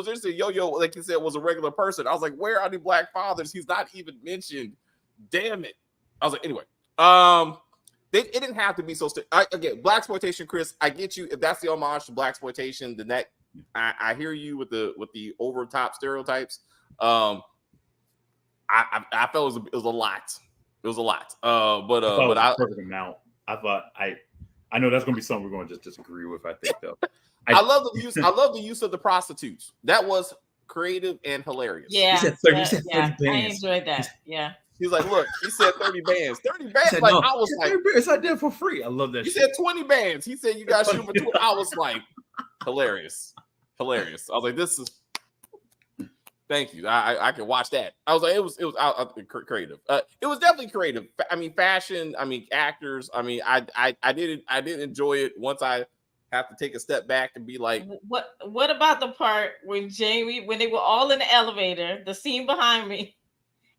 interesting. Yo-Yo, like you said, was a regular person. I was like, where are the black fathers? He's not even mentioned. Damn it. I was like, anyway. It didn't have to be so. Again, blaxploitation, Chris. I get you. If that's the homage to blaxploitation, then that I hear you with the over top stereotypes. I felt it was a lot. It was a lot. But perfect amount. I thought I know that's gonna be something we're gonna just disagree with. I think though. I love the use. I love the use of the prostitutes. That was creative and hilarious. Yeah, he said 30 bands. I enjoyed that. Yeah. He's like, look, he said 30 bands. 30 bands. Said, like no, I was like, 30 bands I did for free. I love that. He said 20 bands. He said you guys shoot for 20. I was like, hilarious. I was like, this is. Thank you. I can watch that. I was like, it was creative. It was definitely creative. I mean, fashion. I mean, actors. I mean, I didn't enjoy it once I have to take a step back and be like, what about the part when they were all in the elevator, the scene behind me,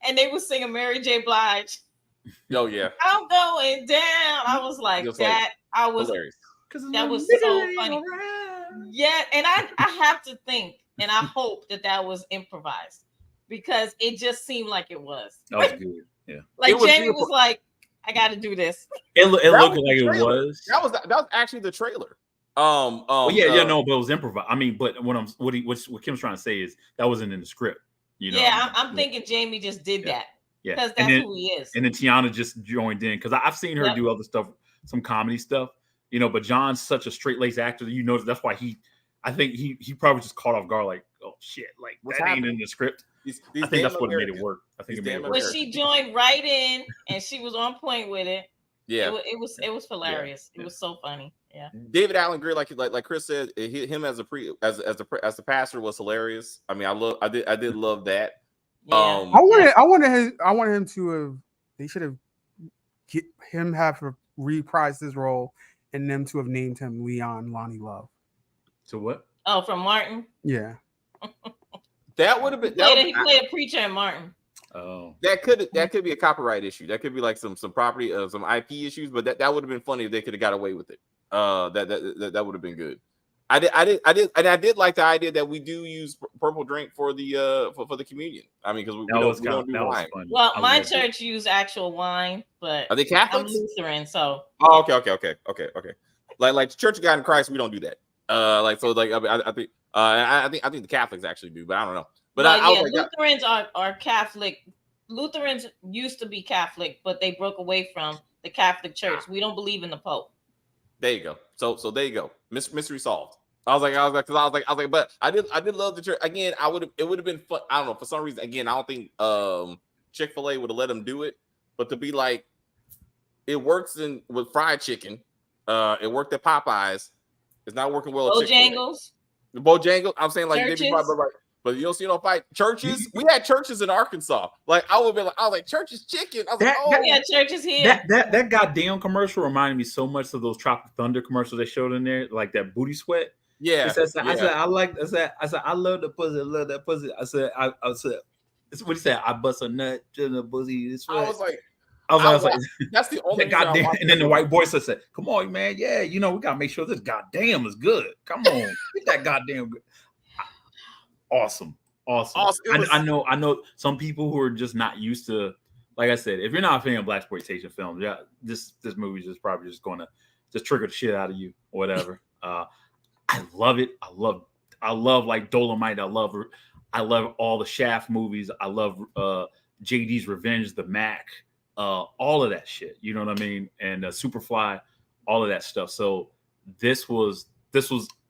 and they were singing Mary J. Blige. Oh yeah, I'm going down. I was like that. I was hilarious. That was so funny. Yeah, and I have to think, and I hope that was improvised, because it just seemed like it was. That was good. Yeah, like Jamie was like, I got to do this. It looked like it was. That was actually the trailer. No, but it was improvised. I mean, but what Kim's trying to say is that wasn't in the script. Yeah, I'm thinking Jamie just did that. Yeah, because that's who he is. And then Tiana just joined in, because I've seen her do other stuff, some comedy stuff, but John's such a straight-laced actor. That's why I think he probably just caught off guard, like, oh shit, like What's that ain't happening? in the script. These I think damn that's what made it Americans. work. I think These it made it damn work. But she joined right in, and she was on point with it. Yeah, It was hilarious. It was so funny. Yeah. David Allen Greer, like Chris said, him as the pastor was hilarious. I mean, I did love that. Yeah. I wanted him to have. They should have have reprised his role, and them to have named him Leon Lonnie Love. So what? Oh, from Martin. Yeah, that would have been. He played a preacher in Martin. Oh, that could be a copyright issue. That could be like some property, some IP issues. But that would have been funny if they could have got away with it. That would have been good. I did like the idea that we do use purple drink for the communion. I mean, because we don't do wine. Well, my church used actual wine, but are they Catholics? I'm Lutheran, so. Oh, okay. Like Church of God in Christ, we don't do that. I think the Catholics actually do, but I don't know. But I was like, Lutherans are Catholic. Lutherans used to be Catholic, but they broke away from the Catholic Church. We don't believe in the Pope. There you go. So there you go. Mystery solved. I was like, but I did love the church. Again, it would have been fun. I don't know, for some reason. Again, I don't think Chick-fil-A would have let them do it, but to be like, it works with fried chicken. It worked at Popeyes. It's not working well at Chick-fil-A. Bojangles. I'm saying like maybe but you don't see no fight. Churches. We had churches in Arkansas. Like I was like, church's chicken. I was like, yeah, churches here. That goddamn commercial reminded me so much of those Tropic Thunder commercials they showed in there, like that booty sweat. Yeah. I said, I love the pussy. I love that pussy. I said, what he said? I bust a nut to the pussy. I was like, that's the only goddamn. And then the white boy said, "Come on, man. Yeah, we gotta make sure this goddamn is good. Come on, get that goddamn good." Awesome. I know some people who are just not used to. Like I said, if you're not a fan of blaxploitation films, yeah, this movie is probably just going to just trigger the shit out of you or whatever. I love it. I love like Dolomite. I love all the Shaft movies. I love JD's Revenge, The Mac, all of that shit. You know what I mean? And Superfly, all of that stuff. So this was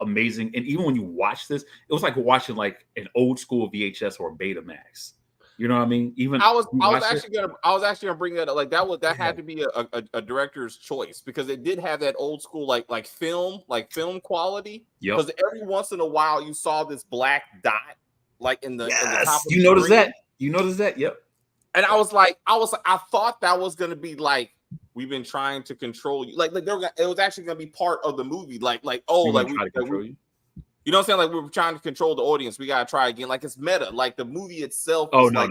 amazing. And even when you watch this, it was like watching like an old school VHS or a Betamax. You know what I mean? Even I was actually gonna bring that up. Like that had to be a director's choice because it did have that old school like film quality. Because every once in a while you saw this black dot like in the top of you notice that? You notice that? Yep. And I thought that was gonna be like we've been trying to control you. Like it was actually gonna be part of the movie. Like we try to control you. You know what I'm saying? Like we were trying to control the audience. We gotta try again. Like it's meta. Like the movie itself. Oh no.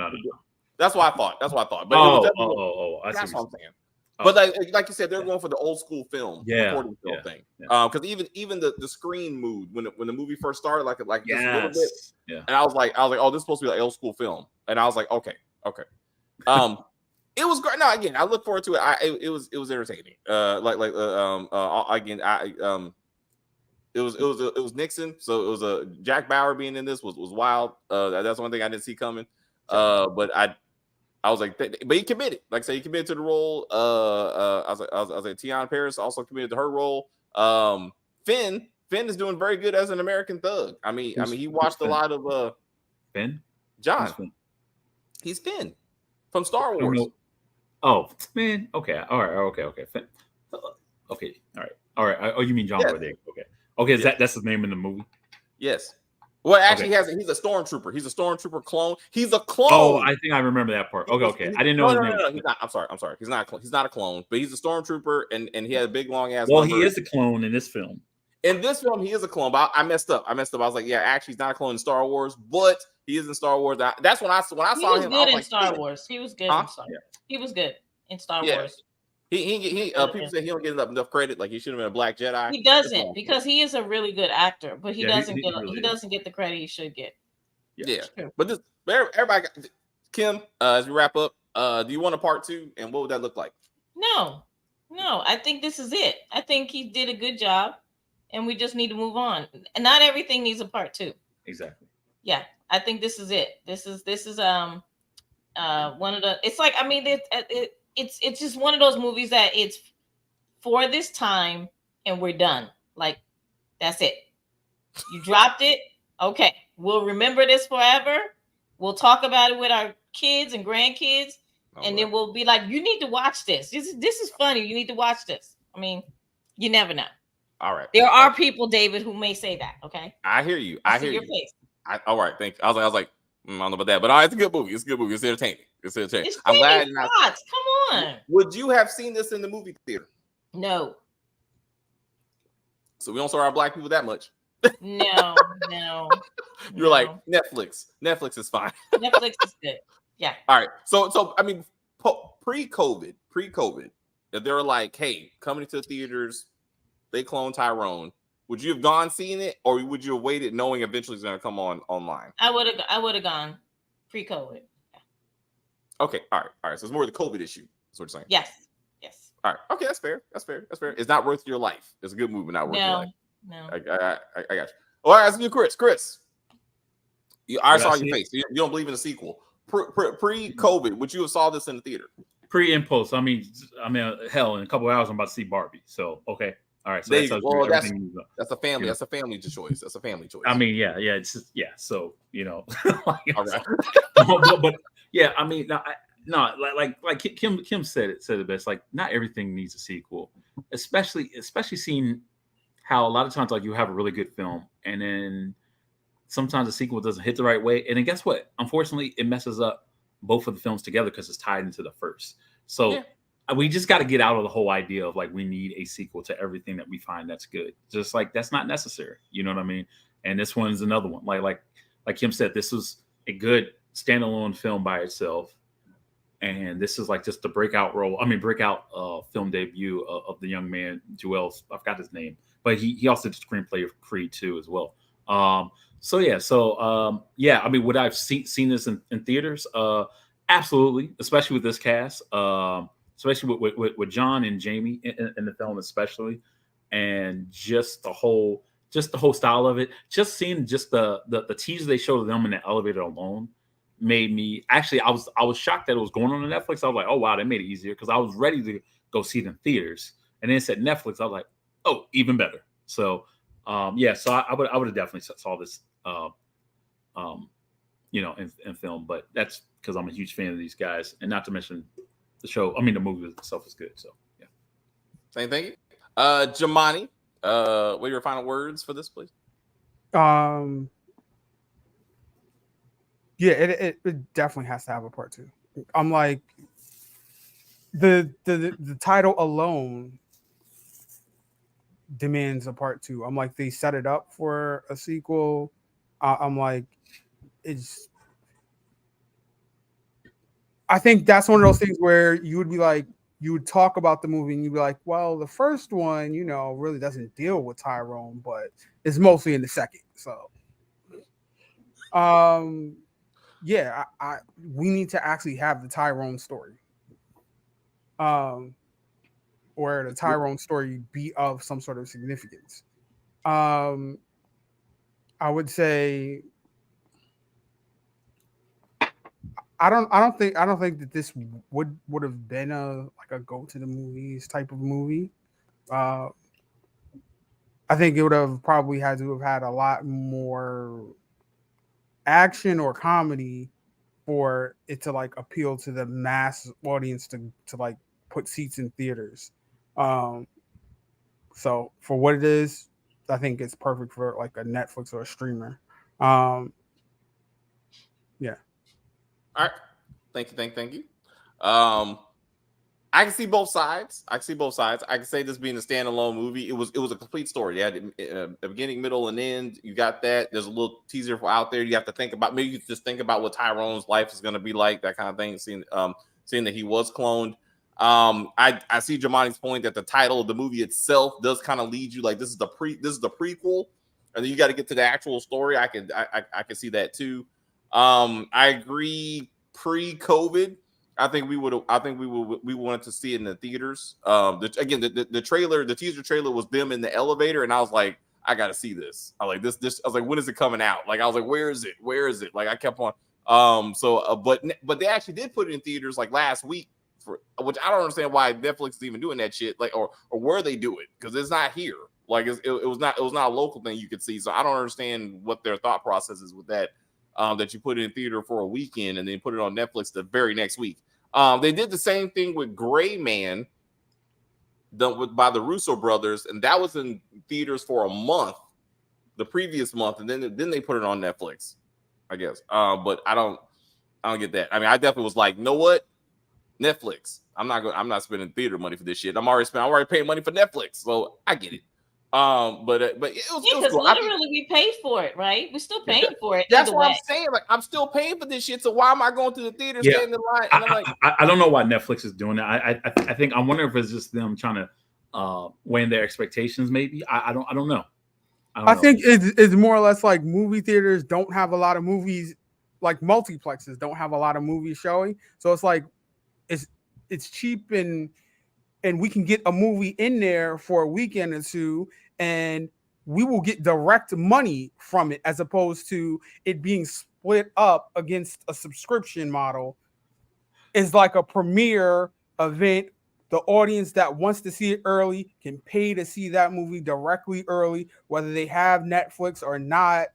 That's what I thought. But that's what I'm saying. But like you said, they're going for the old school film, recording film thing. Because even the screen moved when the movie first started, like just a little bit. Yeah. And I was like, oh, this is supposed to be like old school film. And I was like, okay. It was great. No, again, I look forward to it. It was entertaining. It was Nixon, so it was Jack Bauer being in this was wild. That's one thing I didn't see coming. But I was like, but he committed. Like I said, he committed to the role. I was like, Tiana Paris also committed to her role. Finn is doing very good as an American thug. I mean, he watched a lot of Finn. John. He's Finn from Star Wars. Oh man, okay, all right, okay, Finn. Okay, all right. Oh, you mean John Boyega? Okay, that's his name in the movie? Yes. Well, actually, he's a stormtrooper. He's a stormtrooper clone. He's a clone. Oh, I think I remember that part. Okay. I didn't know his name. No, he's not. I'm sorry. He's not a clone, but he's a stormtrooper, and he had a big long ass. Well, he is a clone in this film. In this film, he is a clone. But I messed up. I was like, yeah, actually, he's not a clone in Star Wars, but he is in Star Wars. That's when I saw him. He was good in Star Wars. He was good in Star Wars. He was good in Star Wars. People say he don't get enough credit. Like he should have been a Black Jedi. He doesn't because he is a really good actor, but he doesn't get the credit he should get. Yeah. But everybody, Kim, as we wrap up, do you want a part 2? And what would that look like? No. I think this is it. I think he did a good job, and we just need to move on. And not everything needs a part 2. Exactly. Yeah, I think this is it. This is one of the. It's like It's just one of those movies that it's for this time and we're done. Like, that's it. You dropped it. Okay, we'll remember this forever. We'll talk about it with our kids and grandkids, and then we'll be like, "You need to watch this. This is funny. You need to watch this." I mean, you never know. All right. There are people, David, who may say that. Okay. I hear you. I hear your you. face. All right. Thank you. I was like, I don't know about that, but all right, it's a good movie. It's a good movie. It's entertaining. It's entertaining. It's I'm glad. Come on. Would you have seen this in the movie theater? No. So we don't saw our black people that much. No. You're like Netflix. Netflix is fine. Netflix is good. Yeah. All right. So I mean, pre-COVID, if they were like, hey, coming to the theaters, they clone Tyrone. Would you have gone seeing it, or would you have waited knowing eventually it's going to come online? I would have gone pre-COVID. Yeah. Okay. All right. So it's more the COVID issue. That's what you're saying. Yes. All right. Okay. That's fair. It's not worth your life. It's a good movie. Not worth your life. No. I got you. All right. That's you, Chris. I saw your face. You don't believe in a sequel. Pre-COVID, would you have saw this in the theater? Pre and post. I mean, hell, in a couple of hours, I'm about to see Barbie. So, okay. All right. So that's a family. That's a family choice. That's a family choice. I mean, yeah. It's just, yeah. So, All right. but yeah, I mean, like Kim said it best. Like, not everything needs a sequel, especially seeing how a lot of times, like, you have a really good film, and then sometimes the sequel doesn't hit the right way, and then guess what? Unfortunately, it messes up both of the films together because it's tied into the first. So we just got to get out of the whole idea of like we need a sequel to everything that we find that's good. Just like that's not necessary. You know what I mean? And this one's another one. Like Kim said, this was a good standalone film by itself. And this is like just the breakout film debut of the young man, Joel. I forgot his name, but he also did the screenplay of Creed 2 as well. I mean, would I have seen this in theaters? Absolutely, especially with this cast, especially with John and Jamie in the film, especially, and just the whole style of it. Just seeing just the teaser they showed of them in the elevator alone made me actually. I was shocked that it was going on Netflix. I was like, oh wow, they made it easier because I was ready to go see it in theaters, and then it said Netflix. I was like, oh, even better. So. So I would have definitely saw this, in film, but that's because I'm a huge fan of these guys, and not to mention the show. I mean, the movie itself is good. So yeah. Same thing. Jamani, what are your final words for this, please? It definitely has to have a part 2. I'm like the title alone demands a part 2. I'm like, they set it up for a sequel. I'm like, I think that's one of those things where you would be like, you would talk about the movie and you'd be like, well, the first one, really doesn't deal with Tyrone, but it's mostly in the second. So, we need to actually have the Tyrone story. Or the Tyrone story be of some sort of significance. I would say I don't think that this would have been a go to the movies type of movie. I think it would have probably had to have had a lot more action or comedy for it to like appeal to the mass audience to like put seats in theaters. So for what it is, I think it's perfect for like a Netflix or a streamer. Yeah. All right. Thank you. I can see both sides. I can say this being a standalone movie, it was a complete story. You had a beginning, middle, and end. You got that. There's a little teaser for out there. You have to think about, maybe you just think about what Tyrone's life is going to be like, that kind of thing. Seeing that he was cloned. I see Jamani's point that the title of the movie itself does kind of lead you like this is the prequel, and then you got to get to the actual story. I can see that too. I agree. Pre-COVID, I think we wanted to see it in the theaters. The trailer, the teaser trailer was them in the elevator, and I was like, I got to see this. I like this. I was like, when is it coming out? Like, I was like, where is it? Like, I kept on. But they actually did put it in theaters like last week. Which I don't understand why Netflix is even doing that shit, like, or where they do it, because it's not here. Like it was not a local thing you could see. So I don't understand what their thought process is with that. That you put it in theater for a weekend and then put it on Netflix the very next week. They did the same thing with Gray Man, done by the Russo brothers, and that was in theaters for a month, the previous month, and then they put it on Netflix, I guess. But I don't get that. I mean, I definitely was like, you know what, Netflix. I'm not spending theater money for this shit. I'm already paying money for Netflix, so I get it. But it was because cool. literally we paid for it, right? We're still paying for it. That's what I'm saying. Like, I'm still paying for this shit. So why am I going to the theater, standing in line? And I'm like, I don't know why Netflix is doing that. I think I wonder if it's just them trying to weigh their expectations. Maybe I don't know. I think it's more or less like movie theaters don't have a lot of movies, like multiplexes don't have a lot of movies showing. So it's like it's cheap and we can get a movie in there for a weekend or two, and we will get direct money from it as opposed to it being split up against a subscription model. Is like a premiere event. The audience that wants to see it early can pay to see that movie directly early, whether they have Netflix or not.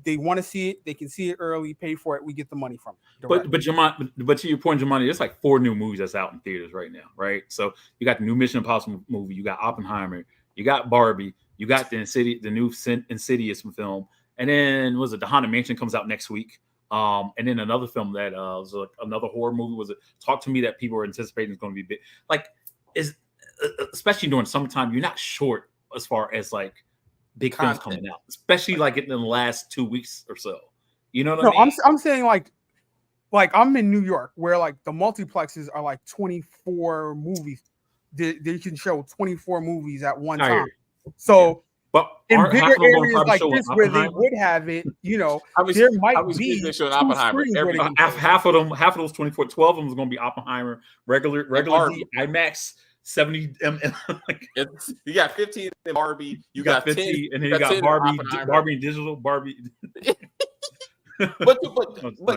They want to see it, they can see it early, pay for it, we get the money from it. But to your point, Jamani, there's like 4 new movies that's out in theaters right now, right? So you got the new Mission Impossible movie, you got Oppenheimer, you got Barbie, you got the new Insidious film, and then was it The Haunted Mansion comes out next week, and then another film that was another horror movie was it Talk to Me that people are anticipating is going to be big. Like is especially during summertime, you're not short as far as like big films coming out, especially like in the last 2 weeks or so. You know what I mean? I'm saying like I'm in New York where like the multiplexes are like 24 movies. They can show 24 movies at one time. So but in bigger areas like this where they would have it, you know, there might be they showing Oppenheimer. Half of those 24, 12 of them is going to be Oppenheimer, regular D, IMAX, 70 you got 15 in Barbie, you got 50, 10, and then you got Barbie and digital Barbie. but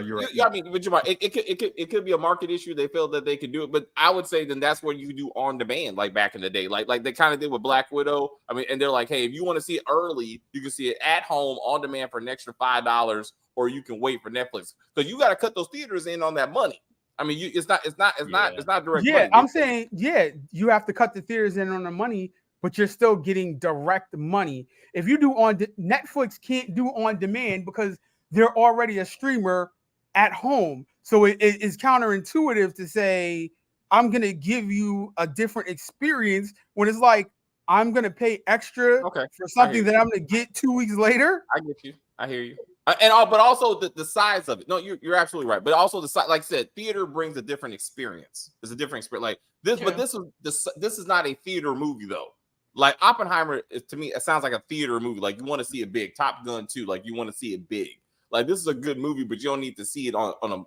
you're right. I mean, it could be a market issue. They feel that they could do it, but I would say then that's what you do on demand, like back in the day, like they kind of did with Black Widow. I mean, and they're like, hey, if you want to see it early, you can see it at home on demand for an extra $5, or you can wait for Netflix because you got to cut those theaters in on that money. I mean, it's not direct. Yeah, money. I'm saying, you have to cut the theaters in on the money, but you're still getting direct money. If you do Netflix can't do on demand because they're already a streamer at home. So it is counterintuitive to say, I'm going to give you a different experience when it's like, I'm going to pay extra for something that I'm going to get 2 weeks later. I get you. I hear you. But also the size of it. No, you're absolutely right. But also the size, like I said, theater brings a different experience. It's a different experience. Like this, but this is not a theater movie though. Like Oppenheimer, to me, it sounds like a theater movie. Like you want to see it big. Top Gun 2, like you want to see it big. Like this is a good movie, but you don't need to see it on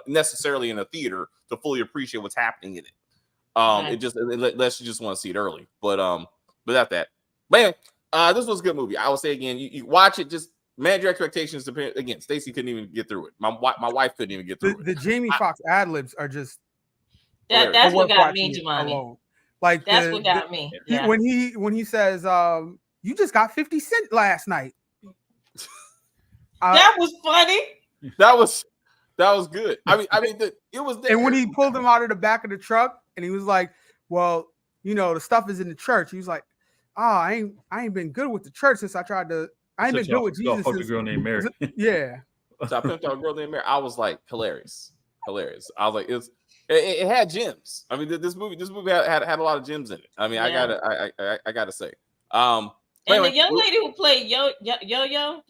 necessarily in a theater to fully appreciate what's happening in it. Unless you just want to see it early. But that's that. Man, this was a good movie. I will say again, you watch it, just manage your expectations. Again, Stacey couldn't even get through it. My wife couldn't even get through it. The Jamie Foxx ad libs are just that's what got me, Jamani. Like that's what got me. Yeah. When he says, "You just got 50 Cent last night." That was funny. That was good. I mean, it was there. And when he pulled him out of the back of the truck, and he was like, "Well, you know, the stuff is in the church." He was like, "Oh, I ain't been good with the church since I tried to. I ain't been good with Jesus." Fuck a girl named Mary. Yeah. So I pimped out a girl named Mary. I was like, hilarious. I was like, it had gems. I mean, this movie had a lot of gems in it. I mean, I gotta say. And the young lady who played Yo-Yo,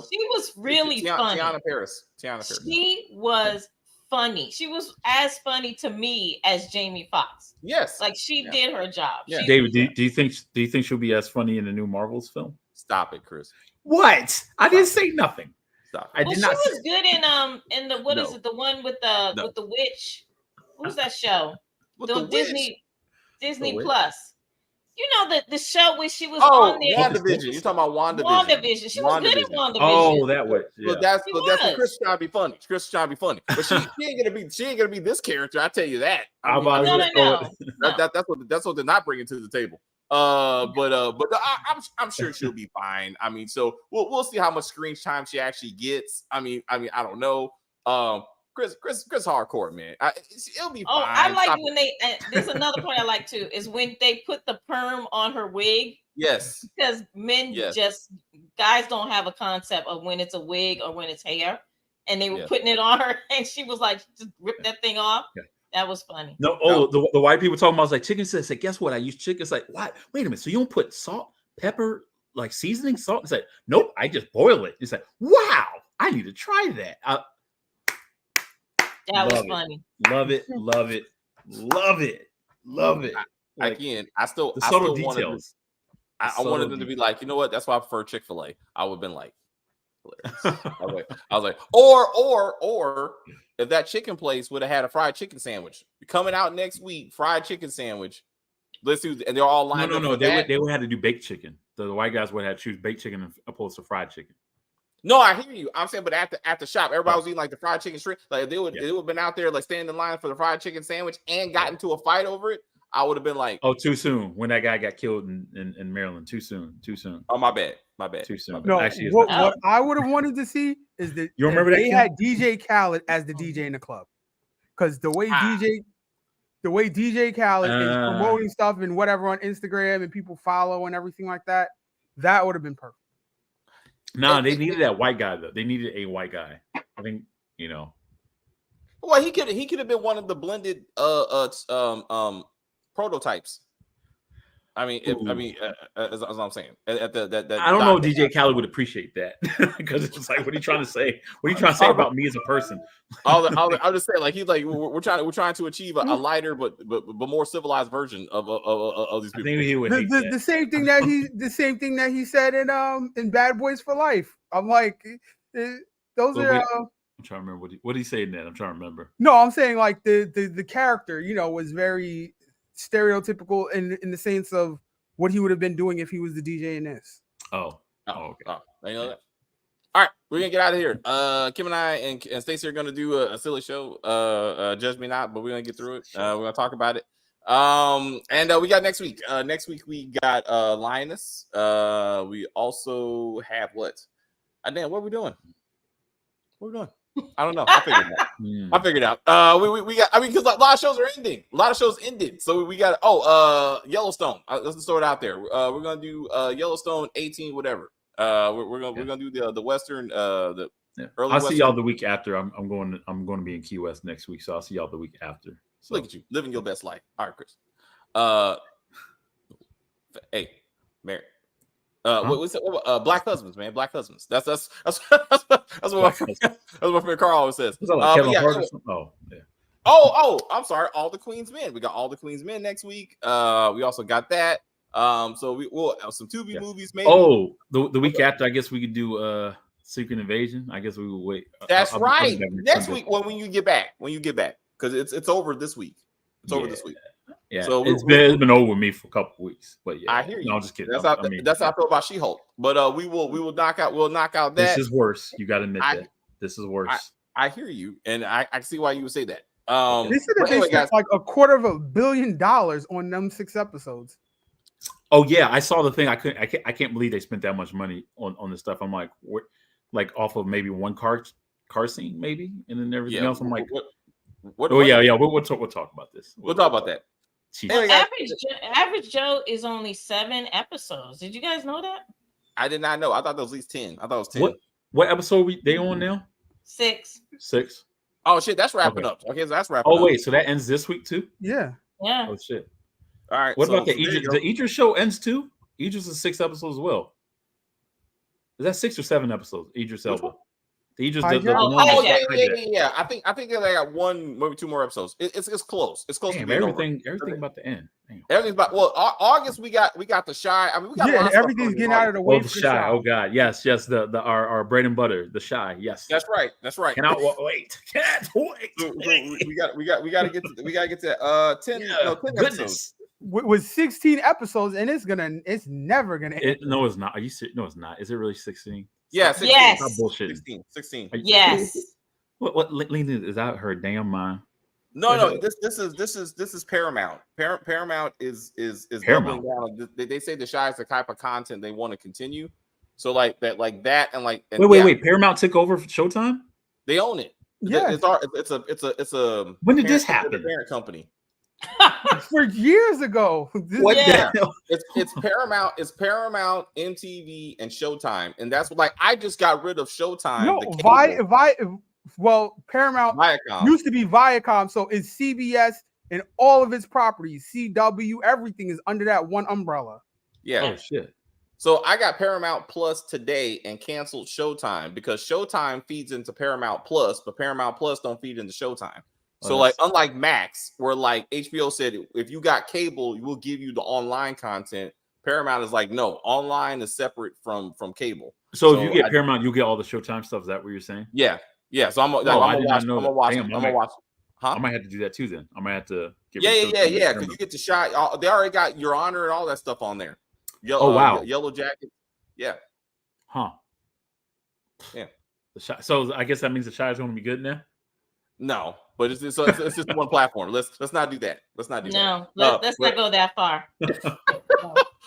she was really funny. Tiana Paris. She was funny. She was as funny to me as Jamie Foxx. Yes, like she did her job. Yeah. David, do you think she'll be as funny in the new Marvel's film? Stop it, Chris. What? I didn't say nothing. Stop. She was good in the what is it? The one with the witch. Who's that show? The Disney Plus. You know the show where she was on there. WandaVision. You're talking about WandaVision. She was good at WandaVision. Oh, that way. Yeah. Well, that's what Chris trying to be funny. Chris trying to be funny, but she ain't gonna be this character. I tell you that. No. That's what they're not bringing to the table. I'm sure she'll be fine. I mean, so we'll see how much screen time she actually gets. I mean, I don't know. Chris Hardcore, man. It'll be fine. I like when they. There's another point I like too is when they put the perm on her wig. Yes, because men guys don't have a concept of when it's a wig or when it's hair, and they were putting it on her, and she was like, just rip that thing off. Yeah. That was funny. No, the white people talking about was like chicken. Said, guess what? I use chicken. It's like, what? Wait a minute. So you don't put salt, pepper, like seasoning, salt? It's like, nope. I just boil it. It's like, wow. I need to try that. That was funny. Love it. Love it. Love it. Love it. Like, again, I still details. I wanted them to be like, you know what? That's why I prefer Chick-fil-A. I would have been like, I was like, or if that chicken place would have had a fried chicken sandwich coming out next week, fried chicken sandwich. Let's do, and they're all lined up. No. They would have to do baked chicken. The white guys would have to choose baked chicken as opposed to fried chicken. No, I hear you. I'm saying, but at the shop, everybody was eating like the fried chicken straight. Like they would have been out there like standing in line for the fried chicken sandwich and got into a fight over it. I would have been like, oh, too soon. When that guy got killed in Maryland, too soon. Oh, my bad. Too soon. No, actually, what I would have wanted to see is that you remember they had DJ Khaled as the DJ in the club, because the way DJ Khaled is promoting stuff and whatever on Instagram and people follow and everything like that, that would have been perfect. No, they needed that white guy though. They needed a white guy. I think Well, he could have been one of the blended prototypes. I mean, as I'm saying, at the I don't know if DJ Khaled would appreciate that because it's like, what are you trying to say? What are you trying to say about me as a person? I'll just say, like, he's like, we're trying to achieve a lighter but more civilized version of these people. I think he would hate the same thing that he said in Bad Boys for Life. I'm like, those are. I'm trying to remember what he said in that. I'm trying to remember. No, I'm saying like the character, was very stereotypical in the sense of what he would have been doing if he was the DJ in this. Okay. You know that. All right, we're gonna get out of here. Kim and I and Stacey are gonna do a silly show. Judge me not, but we're gonna get through it. We're gonna talk about it. And we got next week. Next week we got Lioness. We also have what? Damn, what are we doing? What are we doing? I don't know. I figured it out. We got. I mean, because a lot of shows are ending. A lot of shows ended. So we got. Yellowstone. Let's throw it out there. We're gonna do Yellowstone 18 whatever. We're gonna do the Western. Early. I'll see y'all the week after. I'm going to be in Key West next week, so I'll see y'all the week after. So. Look at you living your best life. All right, Chris. Hey, Mary. What's it? Black husbands, man. Black husbands. That's what my friend Carl always says. I'm sorry. All the Queen's Men. We got All the Queen's Men next week. We also got that. So we'll have some Tubi movies. Maybe. Oh, the week after, I guess we could do Secret Invasion. I guess we will wait. That's right. Next week, when you get back, because it's over this week. It's over this week. Yeah, so it's been over with me for a couple of weeks, but yeah, I hear you. No, I'm just kidding. That's how I feel about She-Hulk. But we will knock out. We'll knock out that. This is worse. You got to admit that this is worse. I hear you, and I see why you would say that. They said that they spent like $250 million on them 6 episodes. Oh yeah, I saw the thing. I can't believe they spent that much money on this stuff. I'm like, what? Like off of maybe one car scene, maybe, and then everything else. I'm like, we'll talk about this. We'll talk about that. Average Joe is only 7 episodes. Did you guys know that? I did not know. I thought there was at least 10. I thought it was 10. What episode they on now? 6. Oh shit, that's wrapping up. Okay, so that's wrapping up. Oh wait, so that ends this week too? Yeah. Oh shit. All right. What about the Idris? The Idris show ends too? Idris is 6 episodes as well. Is that 6 or 7 episodes? Idris Elba. Yeah. I think they got 1, maybe 2 more episodes. It's close. It's close. Damn, everything about to end. Damn. Everything's about. Well, August we got the Shy. I mean, we got everything's getting out of the way. Oh, the Shy. Oh God, yes. Our bread and butter, the Shy. Yes, that's right. Can't wait. So, we got to get to 10. Yeah, 10 episodes. With 16 episodes, and it's never gonna end. No, it's not. Are you serious? No, it's not. Is it really 16? Yeah, 16. Yes. Not bullshit. 16. Yes. What Lena is out her damn mind? No. This is Paramount. Paramount is Paramount. doubling down. They say the Shy is the type of content they want to continue. So like that, and like and Wait. Paramount took over Showtime. They own it. Yeah. It's a. When did this happen? The parent company. For years ago. What the hell? It's Paramount. It's Paramount, MTV, and Showtime, and that's what, like, I just got rid of Showtime. No, well, Paramount Viacom used to be Viacom, so it's CBS and all of its properties, CW, everything is under that one umbrella. Yeah. Oh shit. So I got Paramount Plus today and canceled Showtime because Showtime feeds into Paramount Plus, but Paramount Plus don't feed into Showtime. So like, unlike Max, where like HBO said, if you got cable, we'll give you the online content. Paramount is like, no, online is separate from cable. So if you get Paramount, you'll get all the Showtime stuff. Is that what you're saying? Yeah. So I'm gonna watch. Huh? I might have to do that too. Then I might have to. Yeah. Because you get to shot. They already got Your Honor and all that stuff on there. Wow. Yellow Jacket. Yeah. Huh. Yeah. So I guess that means the Shy is going to be good now. No, but it's just one platform. Let's not do that. Let's not do that. Let's not go that far.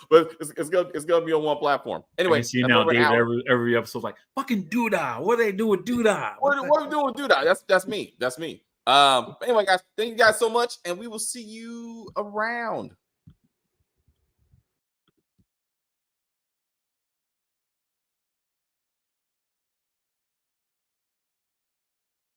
But it's gonna be on one platform. Anyway, see now, David, every episode's like, fucking Doodah. What are they doing with Doodah? What are we doing with Doodah? That's me. Anyway, guys, thank you guys so much, and we will see you around.